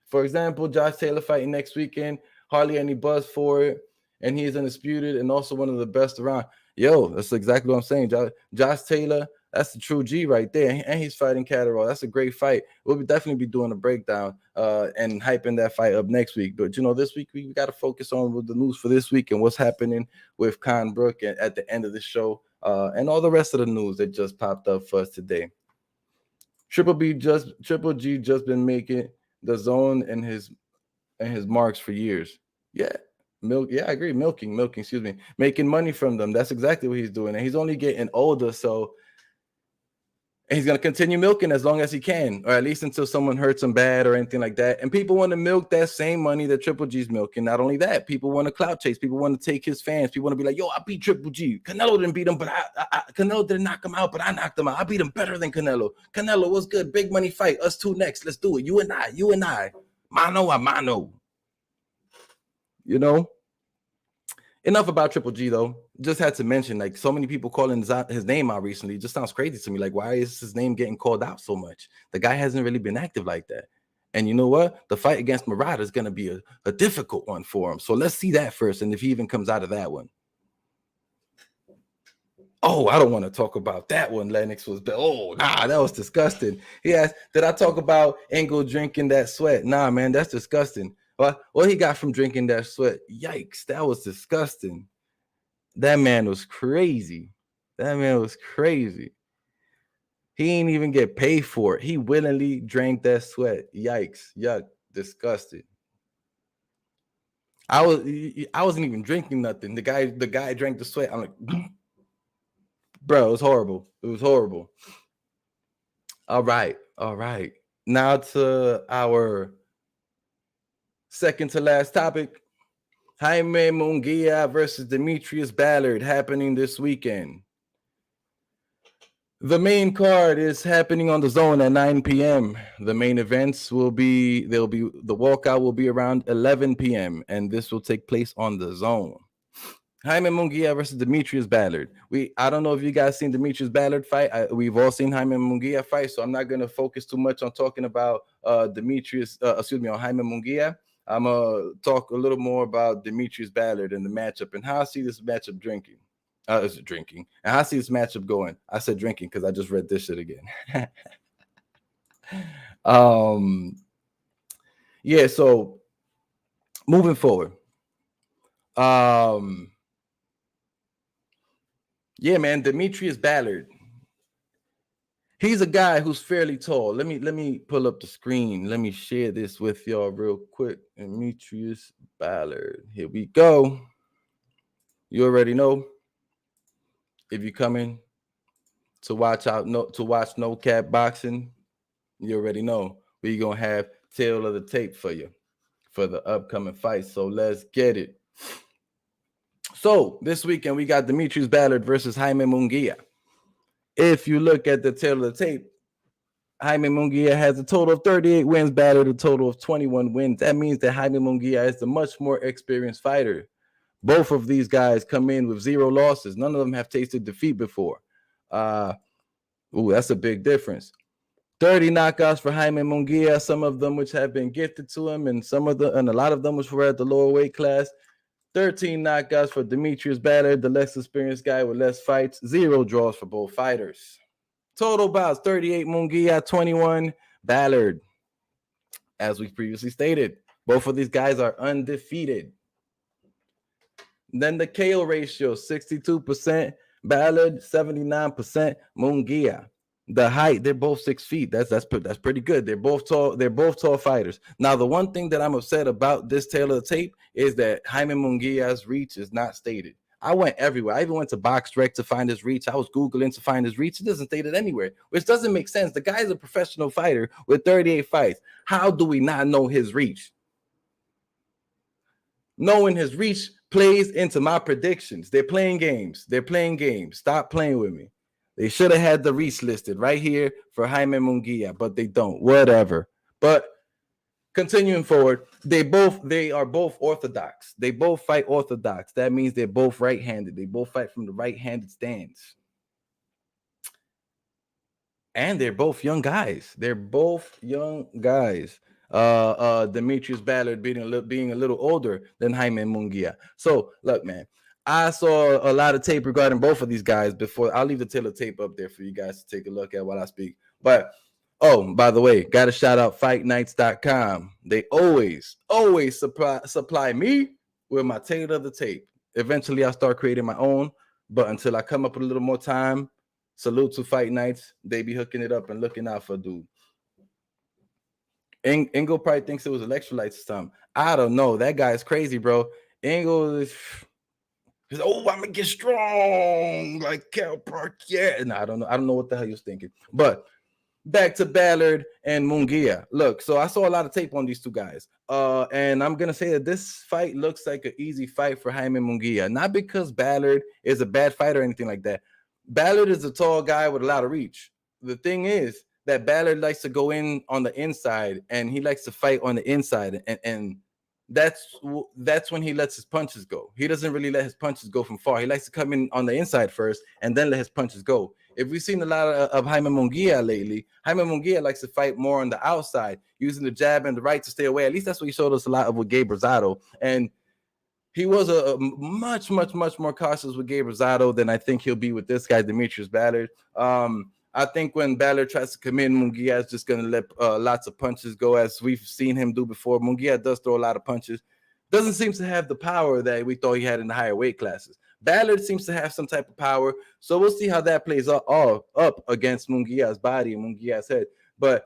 For example, Josh Taylor fighting next weekend. Hardly any buzz for it. And he is undisputed and also one of the best around. That's exactly what I'm saying. Josh Taylor, that's the true G right there. And he's fighting Catterall. That's a great fight. We'll definitely be doing a breakdown and hyping that fight up next week. But, this week we got to focus on the news for this week and what's happening with Kahn, Brook at the end of the show and all the rest of the news that just popped up for us today. Triple G just been making the zone and his marks for years. Yeah. I agree. Milking, excuse me. Making money from them. That's exactly what he's doing. And he's only getting older. So And he's going to continue milking as long as he can, or at least until someone hurts him bad or anything like that. And people want to milk that same money that Triple G's milking. Not only that, people want to clout chase. People want to take his fans. People want to be like, yo, I beat Triple G. Canelo didn't beat him, but Canelo didn't knock him out, but I knocked him out. I beat him better than Canelo. Canelo was good. Big money fight. Us two next. Let's do it. You and I. Mano a mano. You know? Enough about Triple G, though. Just had to mention, like, so many people calling his name out recently. It just sounds crazy to me. Like, why is his name getting called out so much? The guy hasn't really been active like that. And you know what? The fight against Murata is going to be a difficult one for him. So let's see that first, and if he even comes out of that one. Oh, I don't want to talk about that one. Lennox was, that was disgusting. He asked, did I talk about Engel drinking that sweat? Nah, man, that's disgusting. What he got from drinking that sweat? Yikes, that was disgusting. That man was crazy. He ain't even get paid for it. He willingly drank that sweat. Yikes, yuck, disgusted. I wasn't even drinking nothing. The guy drank the sweat. I'm like, bro, it was horrible. All right. Now to our second to last topic. Jaime Mungia versus Demetrius Ballard happening this weekend. The main card is happening on the Zone at 9 p.m. The main events the walkout will be around 11 p.m. and this will take place on the Zone. Jaime Mungia versus Demetrius Ballard. I don't know if you guys seen Demetrius Ballard fight. We've all seen Jaime Mungia fight, so I'm not going to focus too much on talking about on Jaime Mungia. I'm going to talk a little more about Demetrius Ballard and the matchup and how I see this matchup and how I see this matchup going. I said drinking because I just read this shit again. Yeah, so moving forward. Yeah, man, Demetrius Ballard. He's a guy who's fairly tall. Let me pull up the screen. Let me share this with y'all real quick. Demetrius Ballard. Here we go. You already know. If you're coming to watch no cap boxing, you already know we're gonna have tail of the tape for you for the upcoming fight. So let's get it. So this weekend we got Demetrius Ballard versus Jaime Mungia. If you look at the tail of the tape, Jaime Mungia has a total of 38 wins, Ballard a total of 21 wins. That means that Jaime Mungia is the much more experienced fighter. Both of these guys come in with 0 losses. None of them have tasted defeat before. That's a big difference. 30 knockouts for Jaime Mungia, some of them which have been gifted to him, and a lot of them which were at the lower weight class. 13 knockouts for Demetrius Ballard, the less experienced guy with less fights. 0 draws for both fighters. Total bouts, 38 Mungia, 21 Ballard. As we previously stated, both of these guys are undefeated. Then the KO ratio, 62% Ballard, 79% Mungia. The height, they're both 6 feet. That's pretty good. They're both tall fighters. Now, the one thing that I'm upset about this tail of the tape is that Jaime Mungia's reach is not stated. I went everywhere. I even went to BoxRec to find his reach. I was Googling to find his reach. It doesn't state it anywhere, which doesn't make sense. The guy's a professional fighter with 38 fights. How do we not know his reach? Knowing his reach plays into my predictions. They're playing games. Stop playing with me. They should have had the reach listed right here for Jaime Mungia, but they don't. Whatever. But continuing forward, they are both orthodox. They both fight orthodox. That means they're both right-handed. They both fight from the right-handed stance. And they're both young guys. Demetrius Ballard being a little older than Jaime Mungia. So, look, man, I saw a lot of tape regarding both of these guys before. I'll leave the tail of tape up there for you guys to take a look at while I speak. But, by the way, got to shout out FightNights.com. They always supply me with my tail of the tape. Eventually, I'll start creating my own. But until I come up with a little more time, salute to Fight Nights. They be hooking it up and looking out for dude. Engel probably thinks it was electrolytes or something. I don't know. That guy is crazy, bro. Engel is... He's like, oh, I'm gonna get strong like Kell Park. Yeah. No, I don't know. I don't know what the hell he was thinking. But back to Ballard and Mungia. Look, so I saw a lot of tape on these two guys. And I'm gonna say that this fight looks like an easy fight for Jaime Mungia. Not because Ballard is a bad fighter or anything like that. Ballard is a tall guy with a lot of reach. The thing is that Ballard likes to go in on the inside and he likes to fight on the inside, and that's when he lets his punches go. He doesn't really let his punches go from far. He likes to come in on the inside first and then let his punches go. If we've seen a lot of Jaime Mungia lately, Jaime Mungia likes to fight more on the outside, using the jab and the right to stay away. At least that's what he showed us a lot of with Gabe Rosado. And he was a much more cautious with Gabe Rosado than I think he'll be with this guy, Demetrius Ballard. I think when Ballard tries to come in, Mungia is just going to let lots of punches go, as we've seen him do before. Mungia does throw a lot of punches. Doesn't seem to have the power that we thought he had in the higher weight classes. Ballard seems to have some type of power, so we'll see how that plays up against Mungia's body and Mungia's head. But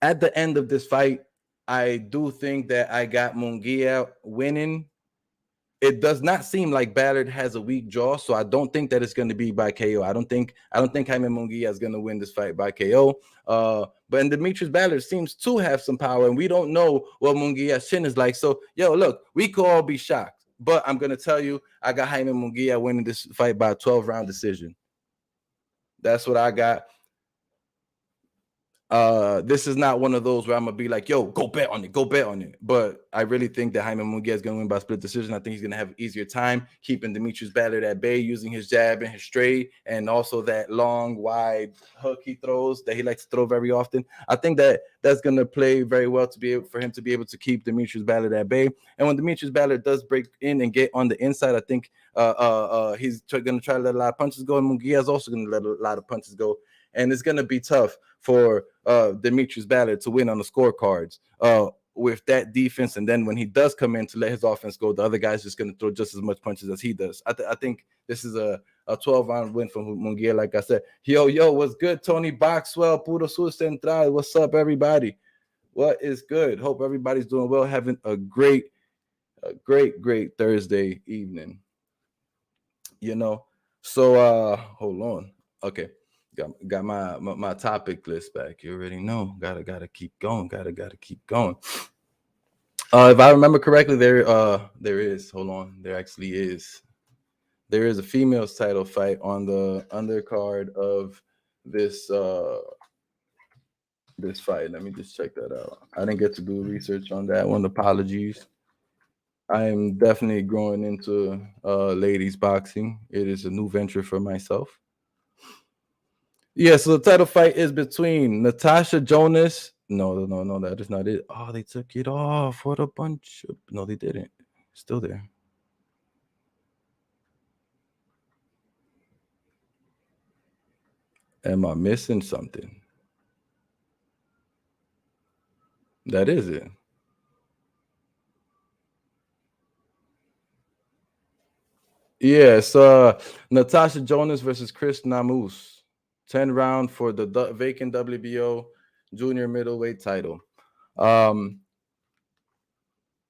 at the end of this fight, I do think that I got Mungia winning. It does not seem like Ballard has a weak jaw, so I don't think that it's going to be by KO. I don't think Jaime Mungia is going to win this fight by KO. But Demetrius Ballard seems to have some power, and we don't know what Mungia's chin is like. So, look, we could all be shocked, but I'm going to tell you, I got Jaime Mungia winning this fight by a 12-round decision. That's what I got. This is not one of those where I'm gonna be like, yo, go bet on it. But I really think that Jaime Mungia is gonna win by split decision. I think he's gonna have an easier time keeping Demetrius Ballard at bay, using his jab and his straight, and also that long, wide hook he throws that he likes to throw very often. I think that that's gonna play very well for him to be able to keep Demetrius Ballard at bay. And when Demetrius Ballard does break in and get on the inside, I think he's gonna try to let a lot of punches go, and Mungia is also gonna let a lot of punches go. And it's going to be tough for Demetrius Ballard to win on the scorecards with that defense. And then when he does come in to let his offense go, the other guy's just going to throw just as much punches as he does. I think this is a 12-round win from Mungia, like I said. Yo, what's good, Tony Boxwell, Puro Sur Central? What's up, everybody? What is good? Hope everybody's doing well, having a great Thursday evening. So hold on. Okay. Got my topic list back. You already know. Gotta keep going. Gotta keep going. If I remember correctly, there is. Hold on. There actually is. There is a females title fight on the undercard of this this fight. Let me just check that out. I didn't get to do research on that one. Apologies. I am definitely growing into ladies boxing. It is a new venture for myself. Yeah, so the title fight is between Natasha Jonas. No, that is not it. Oh, they took it off. What a bunch of... No, they didn't. Still there. Am I missing something? That is it. Yes, Natasha Jonas versus Chris Namoos. 10 round for the vacant WBO junior middleweight title.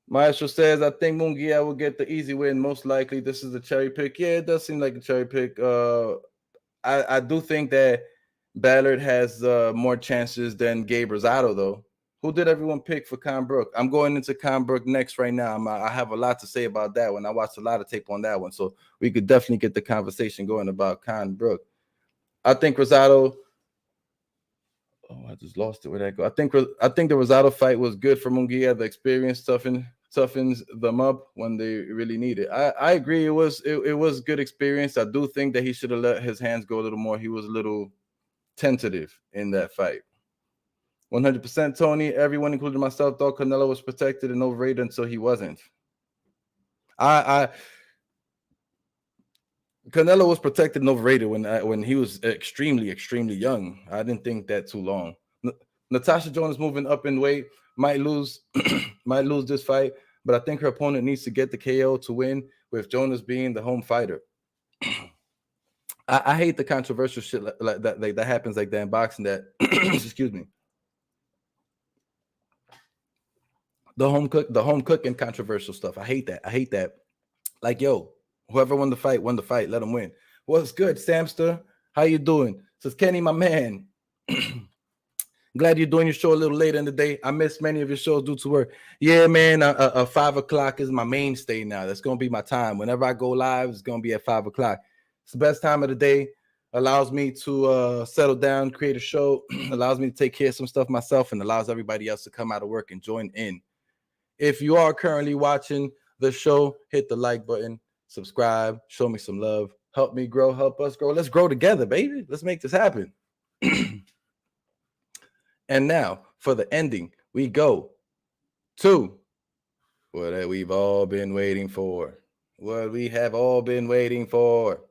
Maestro says, I think Mungia will get the easy win. Most likely, this is a cherry pick. Yeah, it does seem like a cherry pick. I do think that Ballard has more chances than Gabe Rosado, though. Who did everyone pick for Kahn Brook? I'm going into Kahn Brook next right now. I have a lot to say about that one. I watched a lot of tape on that one, so we could definitely get the conversation going about Kahn Brook. I think Rosado. Oh, I just lost it. Where'd that go? I think the Rosado fight was good for Mungia. The experience toughens them up when they really need it. I agree. It was good experience. I do think that he should have let his hands go a little more. He was a little tentative in that fight. 100% Tony. Everyone, including myself, thought Canelo was protected and overrated until he wasn't. Canelo was protected and overrated when he was extremely young. I didn't think that too long. Natasha Jonas moving up in weight might lose this fight, but I think her opponent needs to get the KO to win, with Jonas being the home fighter. I hate the controversial shit like that happens like that in boxing. That excuse me. The home cooking controversial stuff. I hate that. Like, yo, Whoever won the fight, won the fight. Let them win. What's good, Samster? How you doing? Says Kenny, my man. Glad you're doing your show a little later in the day. I missed many of your shows due to work. Yeah, man, 5 o'clock is my mainstay now. That's going to be my time. Whenever I go live, it's going to be at 5 o'clock. It's the best time of the day. Allows me to settle down, create a show. Allows me to take care of some stuff myself, and allows everybody else to come out of work and join in. If you are currently watching the show, hit the like button, subscribe, show me some love. Help me grow, help us grow. Let's grow together, baby. Let's make this happen. And now, for the ending, we go to what we've all been waiting for. What we have all been waiting for.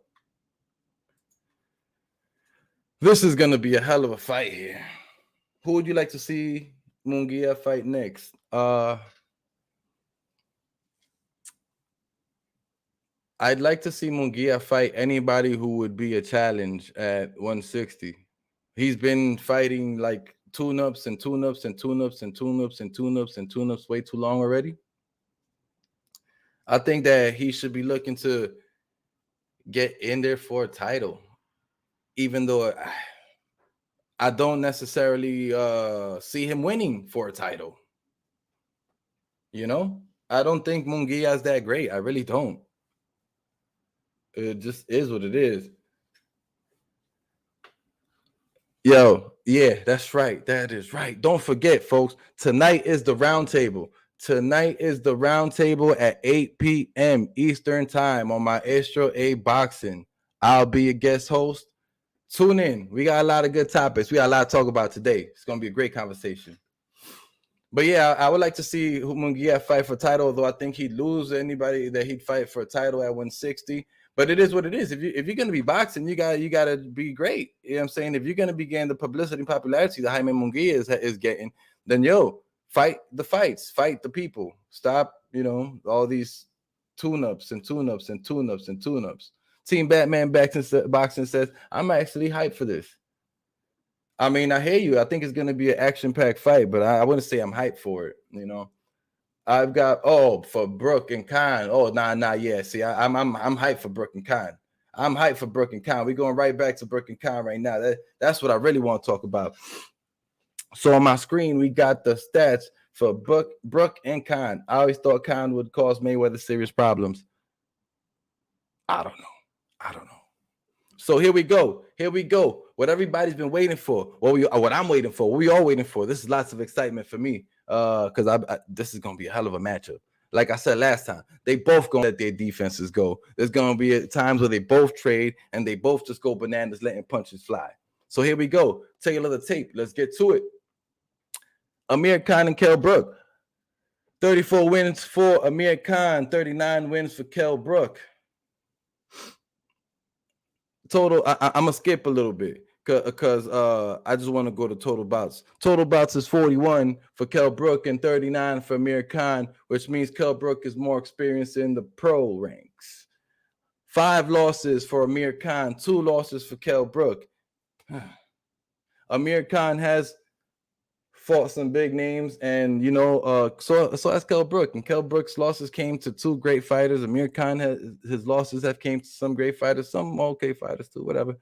This is going to be a hell of a fight here. Who would you like to see Mungia fight next? I'd like to see Mungia fight anybody who would be a challenge at 160. He's been fighting like tune-ups and tune-ups and tune-ups and tune-ups and tune-ups and tune-ups way too long already. I think that he should be looking to get in there for a title, even though I don't necessarily see him winning for a title. You know, I don't think Mungia is that great. I really don't. It just is what it is. Yo, yeah, that's right. That is right. Don't forget, folks, tonight is the round table. Tonight is the round table at 8 p.m. Eastern time on my Astro A Boxing. I'll be a guest host. Tune in. We got a lot of good topics. We got a lot to talk about today. It's going to be a great conversation. But yeah, I would like to see Mungia fight for title, although I think he'd lose anybody that he'd fight for a title at 160. But it is what it is. If you're going to be boxing, you got to be great. You know what I'm saying? If you're going to be getting the publicity and popularity that Jaime Mungia is getting, then fight the fights, fight the people. Stop, all these tune-ups and tune-ups and tune-ups and tune-ups. Team Batman Boxing says, I'm actually hyped for this. I mean, I hear you. I think it's going to be an action-packed fight, but I wouldn't say I'm hyped for it, I've got for Brook and Kahn. Yeah. See, I'm hyped for Brook and Kahn. I'm hyped for Brook and Kahn. We're going right back to Brook and Kahn right now. That's what I really want to talk about. So on my screen, we got the stats for Brook and Kahn. I always thought Kahn would cause Mayweather serious problems. I don't know. So here we go. What everybody's been waiting for. What I'm waiting for. What we all waiting for. This is lots of excitement for me. Because this is gonna be a hell of a matchup. Like I said last time, they both gonna let their defenses go. There's gonna be times where they both trade and they both just go bananas, letting punches fly. So here we go. Tail of the tape. Let's get to it. Amir Khan and Kell Brook. 34 wins for Amir Khan. 39 wins for Kell Brook. Total. I'm gonna skip a little bit. Because I just want to go to total bouts. Total bouts is 41 for Kell Brook and 39 for Amir Khan, which means Kell Brook is more experienced in the pro ranks. 5 losses for Amir Khan, 2 losses for Kell Brook. Amir Khan has fought some big names, and so has Kell Brook. And Kell Brook's losses came to 2 great fighters. Amir Khan his losses have came to some great fighters, some okay fighters too, whatever.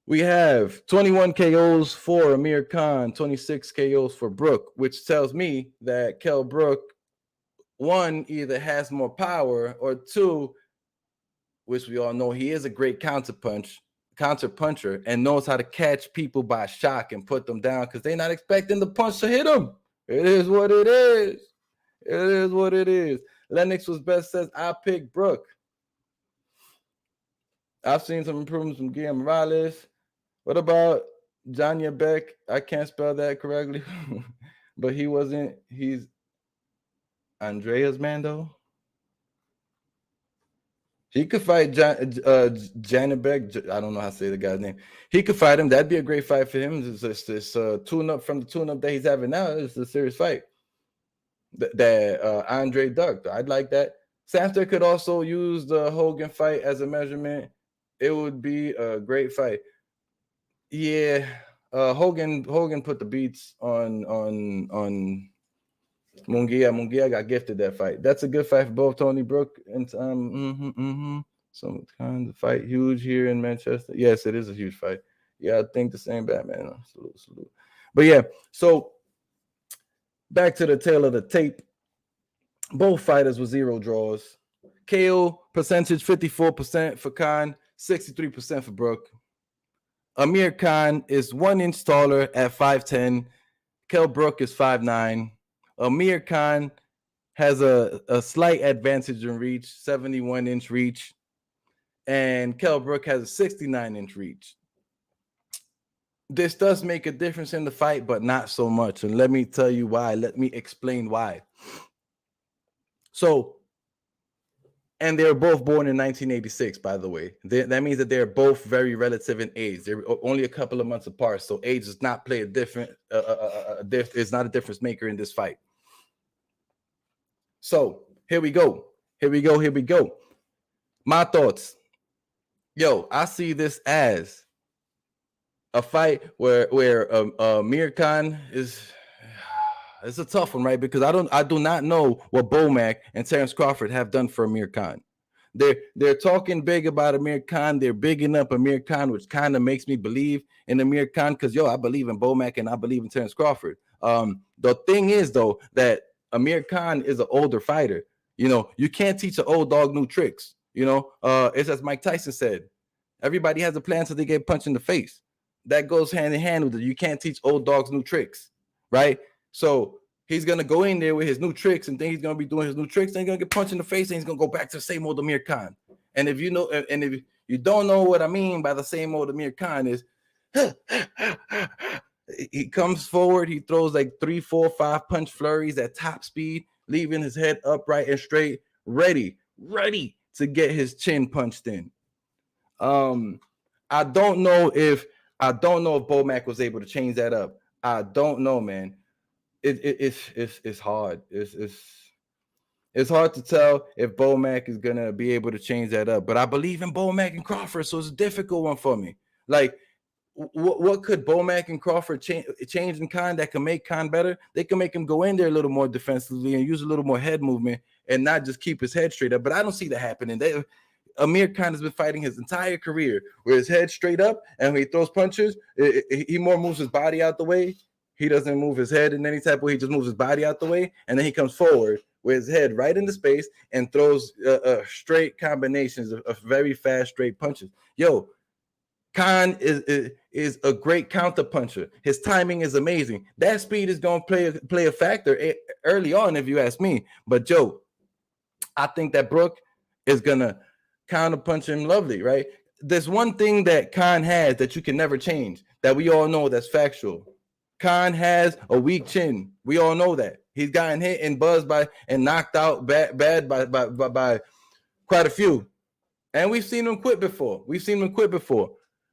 We have 21 KOs for Amir Khan, 26 KOs for Brook, which tells me that Kell Brook, 1, either has more power, or 2, which we all know he is a great counter puncher and knows how to catch people by shock and put them down because they're not expecting the punch to hit them. It is what it is. Lennox was best says, I pick Brook. I've seen some improvements from Guillermo Morales. What about Janya Beck? I can't spell that correctly, but he's Andreas Mando. He could fight Janya Beck. I don't know how to say the guy's name. He could fight him. That'd be a great fight for him. This tune-up from the tune-up that he's having now. It's a serious fight. That Andre ducked. I'd like that. Samster could also use the Hogan fight as a measurement. It would be a great fight. Yeah, Hogan put the beats on Mungia got gifted that fight. That's a good fight for both Tony Brook and some kind of fight. Huge here in Manchester. Yes, it is a huge fight. Yeah, I think the same Batman. Salute. But yeah, so back to the tail of the tape. Both fighters with 0 draws. KO percentage 54% for Kahn, 63% for Brook. Amir Khan is 1 inch taller at 5'10". Kell Brook is 5'9". Amir Khan has a slight advantage in reach, 71-inch reach. And Kell Brook has a 69-inch reach. This does make a difference in the fight, but not so much. And let me tell you why. Let me explain why. So, and they're both born in 1986, by the way. That means that they're both very relative in age. They're only a couple of months apart. So age does not play a different, it's not a difference maker in this fight. So here we go. My thoughts. Yo, I see this as a fight where Amir Khan is. It's a tough one, right? Because I do not know what Bomac and Terrence Crawford have done for Amir Khan. They're talking big about Amir Khan. They're bigging up Amir Khan, which kind of makes me believe in Amir Khan because I believe in Bomac and I believe in Terrence Crawford. The thing is though that Amir Khan is an older fighter. You can't teach an old dog new tricks. It's as Mike Tyson said, everybody has a plan so they get punched in the face. That goes hand in hand with it. You can't teach old dogs new tricks, right? So he's going to go in there with his new tricks and think he's going to be doing his new tricks. And he's going to get punched in the face and he's going to go back to the same old Amir Khan. And if you don't know what I mean by the same old Amir Khan is, he comes forward, he throws like 3, 4, 5 punch flurries at top speed, leaving his head upright and straight, ready to get his chin punched in. I don't know if Bomac was able to change that up. I don't know, man. It's hard. It's hard to tell if Bomac is gonna be able to change that up. But I believe in Bomac and Crawford, so it's a difficult one for me. Like, what could Bomac and Crawford change in Kahn that can make Kahn better? They can make him go in there a little more defensively and use a little more head movement and not just keep his head straight up. But I don't see that happening. Amir Khan has been fighting his entire career with his head straight up, and when he throws punches, he more moves his body out the way. He doesn't move his head in any type of way. He just moves his body out the way, and then he comes forward with his head right into space and throws straight combinations of very fast, straight punches. Yo, Kahn is a great counter puncher. His timing is amazing. That speed is going to play a factor early on, if you ask me. But Joe, I think that Brook is going to counter punch him lovely, right? There's one thing that Kahn has that you can never change, that we all know that's factual. Kahn has a weak chin. We all know that. He's gotten hit and buzzed by and knocked out bad by quite a few. And we've seen him quit before.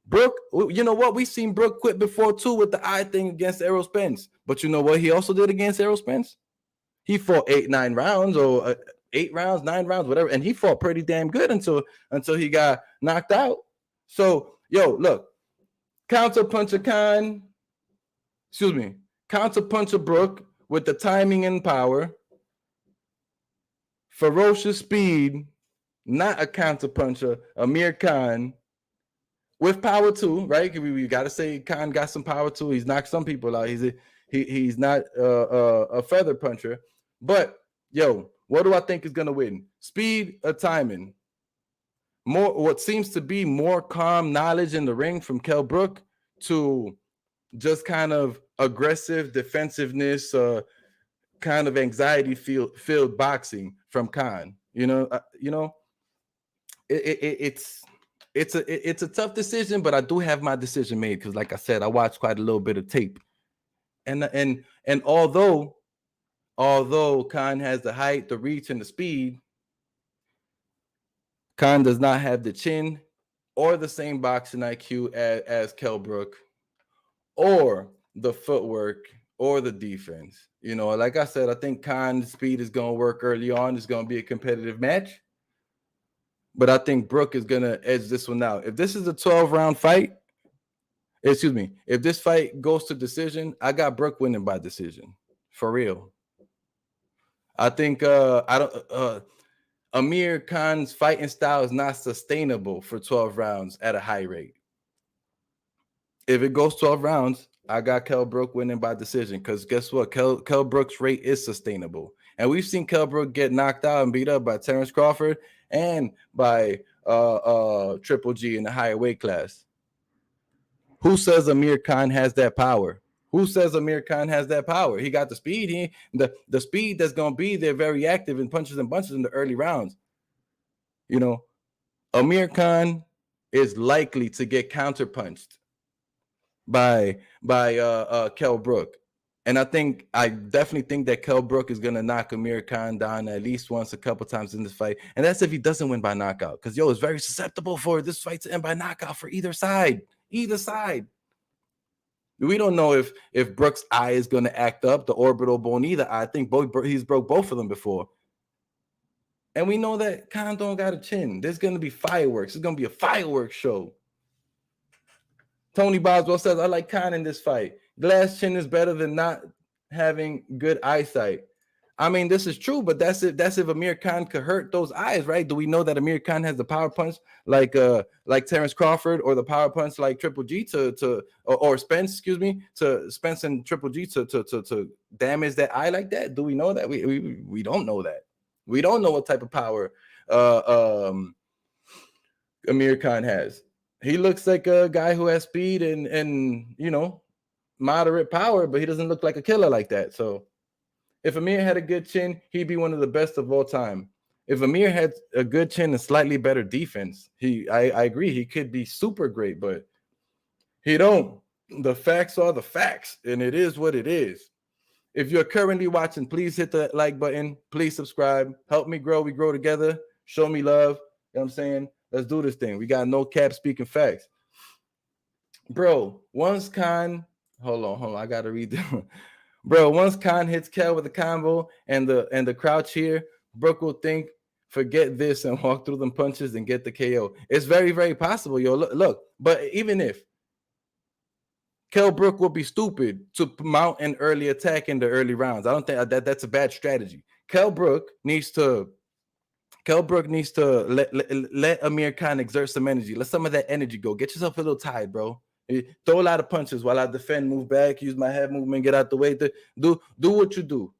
Brook, you know what? We've seen Brook quit before too with the eye thing against Errol Spence. But you know what he also did against Errol Spence? He fought 8-9 rounds or 8 rounds, 9 rounds, whatever. And he fought pretty damn good until he got knocked out. So, yo, look, counter puncher Brook with the timing and power, ferocious speed, not a counter puncher, Amir Khan, with power too, right? We got to say Khan got some power too. He's knocked some people out. He's not a feather puncher. But, yo, what do I think is going to win? Speed or timing? What seems to be more calm knowledge in the ring from Kell Brook to just kind of aggressive defensiveness, kind of anxiety filled boxing from Kahn. It's a tough decision, but I do have my decision made because, like I said, I watched quite a little bit of tape, and although Kahn has the height, the reach, and the speed, Kahn does not have the chin or the same boxing IQ as Kell Brook, or the footwork, or the defense. Like I said, I think Kahn's speed is going to work early on. It's going to be a competitive match. But I think Brook is going to edge this one out. If this is a 12-round fight, if this fight goes to decision, I got Brook winning by decision. For real. I think Amir Khan's fighting style is not sustainable for 12 rounds at a high rate. If it goes 12 rounds, I got Kell Brook winning by decision, because guess what? Kell Brook's rate is sustainable. And we've seen Kell Brook get knocked out and beat up by Terrence Crawford and by Triple G in the higher weight class. Who says Amir Khan has that power? Who says Amir Khan has that power? He got the speed. The speed that's going to be there, very active in punches and bunches in the early rounds. You know, Amir Khan is likely to get counterpunched by Kell Brook. And I definitely think that Kell Brook is going to knock Amir Khan down at least once, a couple times in this fight. And that's if he doesn't win by knockout. Because, it's very susceptible for this fight to end by knockout for either side. Either side. We don't know if Brook's eye is going to act up, the orbital bone either. I think he's broke both of them before. And we know that Kahn don't got a chin. There's going to be fireworks. It's going to be a fireworks show. Tony Boswell says, I like Kahn in this fight. Glass chin is better than not having good eyesight. I mean, this is true, but that's if Amir Khan could hurt those eyes, right? Do we know that Amir Khan has the power punch like Terrence Crawford, or the power punch like Triple G or Spence, to Spence and Triple G to damage that eye like that? Do we know that? We don't know that. We don't know what type of power Amir Khan has. He looks like a guy who has speed and moderate power, but he doesn't look like a killer like that. So if Amir had a good chin, he'd be one of the best of all time. If Amir had a good chin and slightly better defense, I agree, he could be super great, but he don't. The facts are the facts, and it is what it is. If you're currently watching, please hit the like button. Please subscribe. Help me grow. We grow together. Show me love. You know what I'm saying? Let's do this thing. We got no cap speaking facts. Bro, once Kahn, hold on, I gotta read them. Bro, once Kahn hits Kell with a combo and the crowd cheer, Brook will think, forget this, and walk through them punches and get the KO. It's very, very possible, yo. Look, but even if Kell Brook will be stupid to mount an early attack in the early rounds, I don't think that's a bad strategy. Kell Brook needs to let Amir Khan exert some energy. Let some of that energy go. Get yourself a little tired, bro. Throw a lot of punches while I defend, move back, use my head movement, get out the way. Do what you do.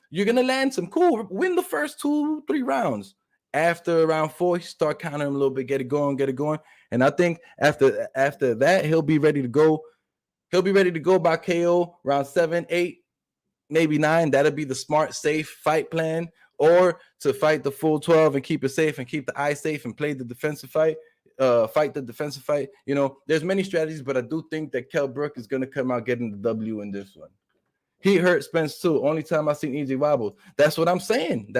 You're going to land some cool. Win the first 2-3 rounds. After round 4, start countering him a little bit, get it going. And I think after that, he'll be ready to go. He'll be ready to go by KO round 7, 8, maybe 9. That'll be the smart, safe fight plan. Or to fight the full 12 and keep it safe and keep the eye safe and play the defensive fight. Fight the defensive fight. There's many strategies, but I do think that Kell Brook is going to come out getting the W in this one. He hurt Spence too. Only time I've seen EJ wobble. That's what I'm saying.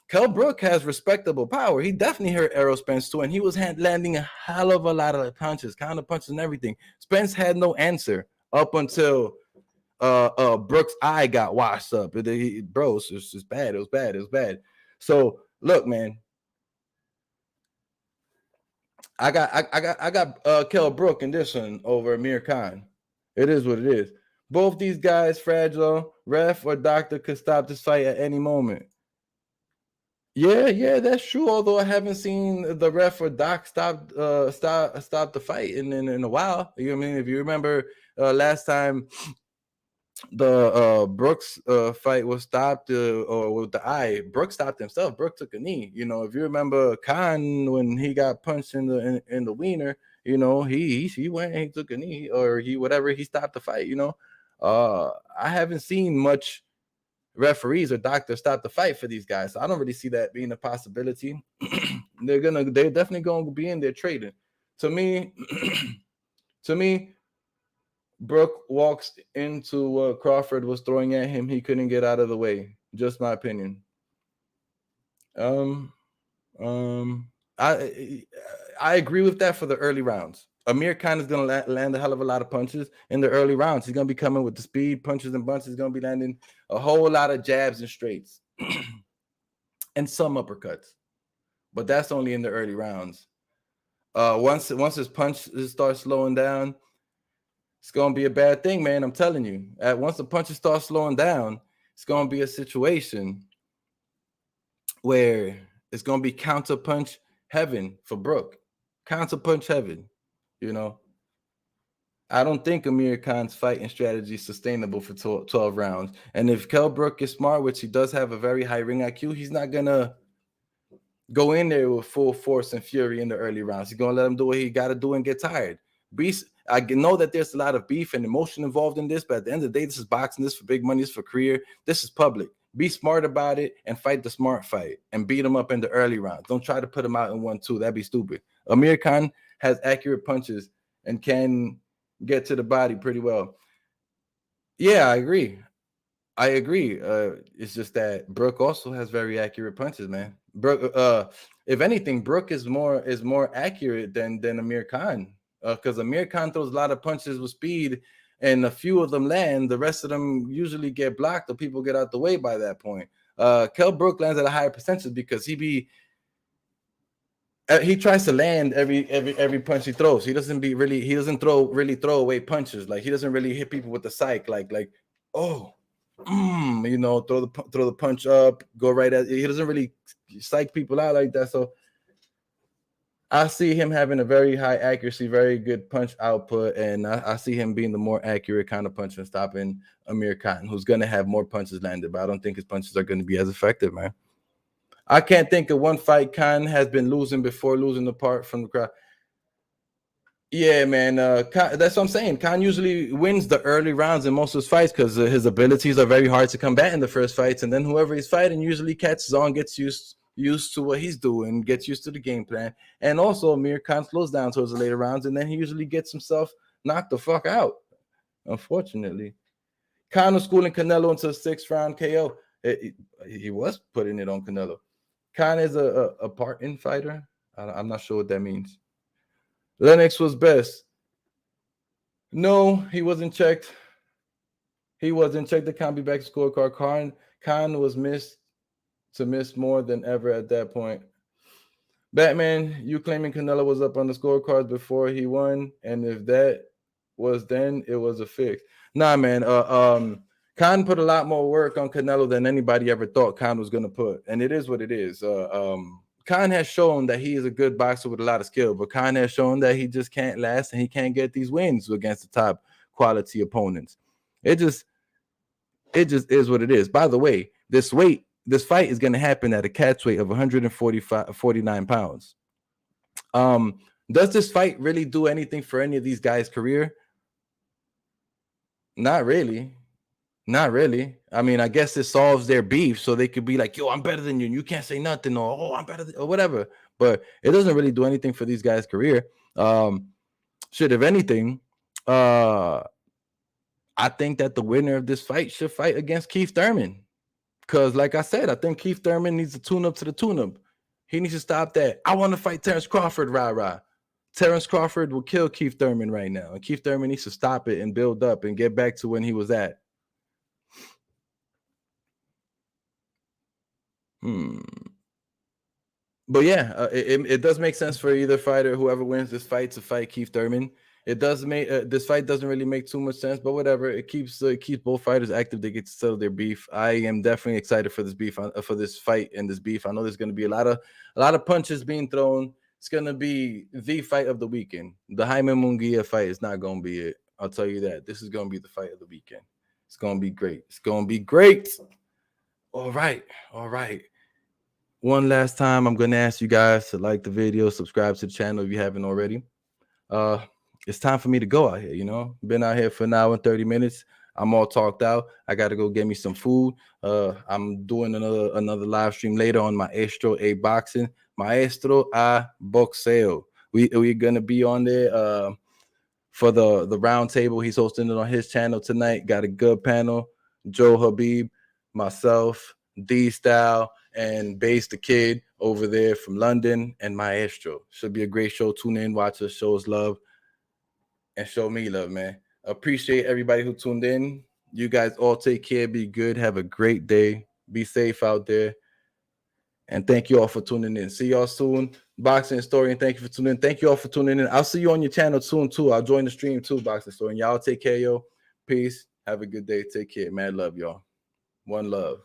Kell Brook has respectable power. He definitely hurt Errol Spence too, and he was landing a hell of a lot of punches, counter punches and everything. Spence had no answer up until Brook's eye got washed up. Bro, it's just bad. It was bad. So look, man. I got Kell Brook in this one over Amir Khan. It is what it is. Both these guys fragile. Ref or doctor could stop this fight at any moment. Yeah, that's true. Although I haven't seen the ref or doc stop the fight in a while. You know what I mean? If you remember last time the Brooks fight was stopped or with the eye, Brook stopped himself. Brook took a knee. If you remember Kahn when he got punched in the wiener, he went and he took a knee, or he stopped the fight. I haven't seen much referees or doctors stop the fight for these guys, so I don't really see that being a possibility. They're definitely going to be in there trading. To me, Brook walks into what Crawford was throwing at him. He couldn't get out of the way. Just my opinion. I agree with that for the early rounds. Amir Khan is going to land a hell of a lot of punches in the early rounds. He's going to be coming with the speed, punches and bunches. He's going to be landing a whole lot of jabs and straights and some uppercuts. But that's only in the early rounds. Once his punches start slowing down, it's going to be a bad thing, man. I'm telling you. Once the punches start slowing down, it's going to be a situation where it's going to be counterpunch heaven for Brook. Counterpunch heaven, you know. I don't think Amir Khan's fighting strategy is sustainable for 12 rounds. And if Kell Brook is smart, which he does have a very high ring IQ, he's not going to go in there with full force and fury in the early rounds. He's going to let him do what he got to do and get tired. I know that there's a lot of beef and emotion involved in this, but at the end of the day, this is boxing. This is for big money. This is for career. This is public. Be smart about it and fight the smart fight and beat him up in the early rounds. Don't try to put him out in 1-2. That'd be stupid. Amir Khan has accurate punches and can get to the body pretty well. Yeah, I agree. It's just that Brook also has very accurate punches, man. Brook, if anything, Brook is more accurate than Amir Khan, because Amir Khan throws a lot of punches with speed, and a few of them land. The rest of them usually get blocked or people get out the way by that point. Kell Brook lands at a higher percentage because he tries to land every punch he throws. He doesn't throw away punches. Like, he doesn't really hit people with the psych. Like throw the punch up, go right at. He doesn't really psych people out like that. So I see him having a very high accuracy, very good punch output, and I see him being the more accurate kind of puncher and stopping Amir Khan, who's going to have more punches landed, but I don't think his punches are going to be as effective, man. I can't think of one fight Kahn has been losing before losing the part from the crowd. Yeah, man. Kahn, that's what I'm saying. Kahn usually wins the early rounds in most of his fights because his abilities are very hard to combat in the first fights, and then whoever he's fighting usually catches on, gets used to what he's doing, gets used to the game plan. And also, Amir Khan slows down towards the later rounds, and then he usually gets himself knocked the fuck out, unfortunately. Kahn was schooling Canelo into a 6th round KO. He was putting it on Canelo. Kahn is a part-in fighter. I'm not sure what that means. Lennox was best. No, he wasn't checked. He wasn't checked. The Kahn be back to scorecard. Kahn was missed more than ever at that point. Batman, you claiming Canelo was up on the scorecards before he won, and if that was then, it was a fix. Nah, man. Kahn put a lot more work on Canelo than anybody ever thought Kahn was going to put, and it is what it is. Kahn has shown that he is a good boxer with a lot of skill, but Kahn has shown that he just can't last and he can't get these wins against the top quality opponents. It just is what it is. By the way, this fight is going to happen at a catch weight of 149 pounds. Does this fight really do anything for any of these guys' career? Not really. I mean, I guess it solves their beef, so they could be like, yo, I'm better than you, and you can't say nothing, or, oh, I'm better than, or whatever. But it doesn't really do anything for these guys' career. If anything, I think that the winner of this fight should fight against Keith Thurman. Because, like I said, I think Keith Thurman needs to tune up to the tune-up. He needs to stop that. I want to fight Terrence Crawford, rah-rah. Terrence Crawford will kill Keith Thurman right now. And Keith Thurman needs to stop it and build up and get back to when he was at. But yeah, it does make sense for either fighter, whoever wins this fight, to fight Keith Thurman. It does make this fight doesn't really make too much sense, but whatever. It keeps both fighters active. They get to settle their beef. I am definitely excited for this beef, for this fight and this beef. I know there's going to be a lot of punches being thrown. It's going to be the fight of the weekend. The Jaime Mungia fight is not going to be it. I'll tell you that. This is going to be the fight of the weekend. It's going to be great. It's going to be great. All right. One last time, I'm going to ask you guys to like the video, subscribe to the channel if you haven't already. It's time for me to go out here, Been out here for an hour and 30 minutes. I'm all talked out. I got to go get me some food. I'm doing another live stream later on Maestro A Boxing. Maestro A Boxeo. We're going to be on there for the round table. He's hosting it on his channel tonight. Got a good panel. Joe Habib, myself, D-Style, and Base the Kid over there from London, and Maestro. Should be a great show. Tune in, watch us, show us love, and show me love, man. Appreciate everybody who tuned in. You guys all take care. Be good. Have a great day. Be safe out there. And thank you all for tuning in. See y'all soon. Boxing Historian, thank you for tuning in. Thank you all for tuning in. I'll see you on your channel soon, too. I'll join the stream, too, Boxing Historian. Y'all take care, yo. Peace. Have a good day. Take care. Mad love, y'all. One love.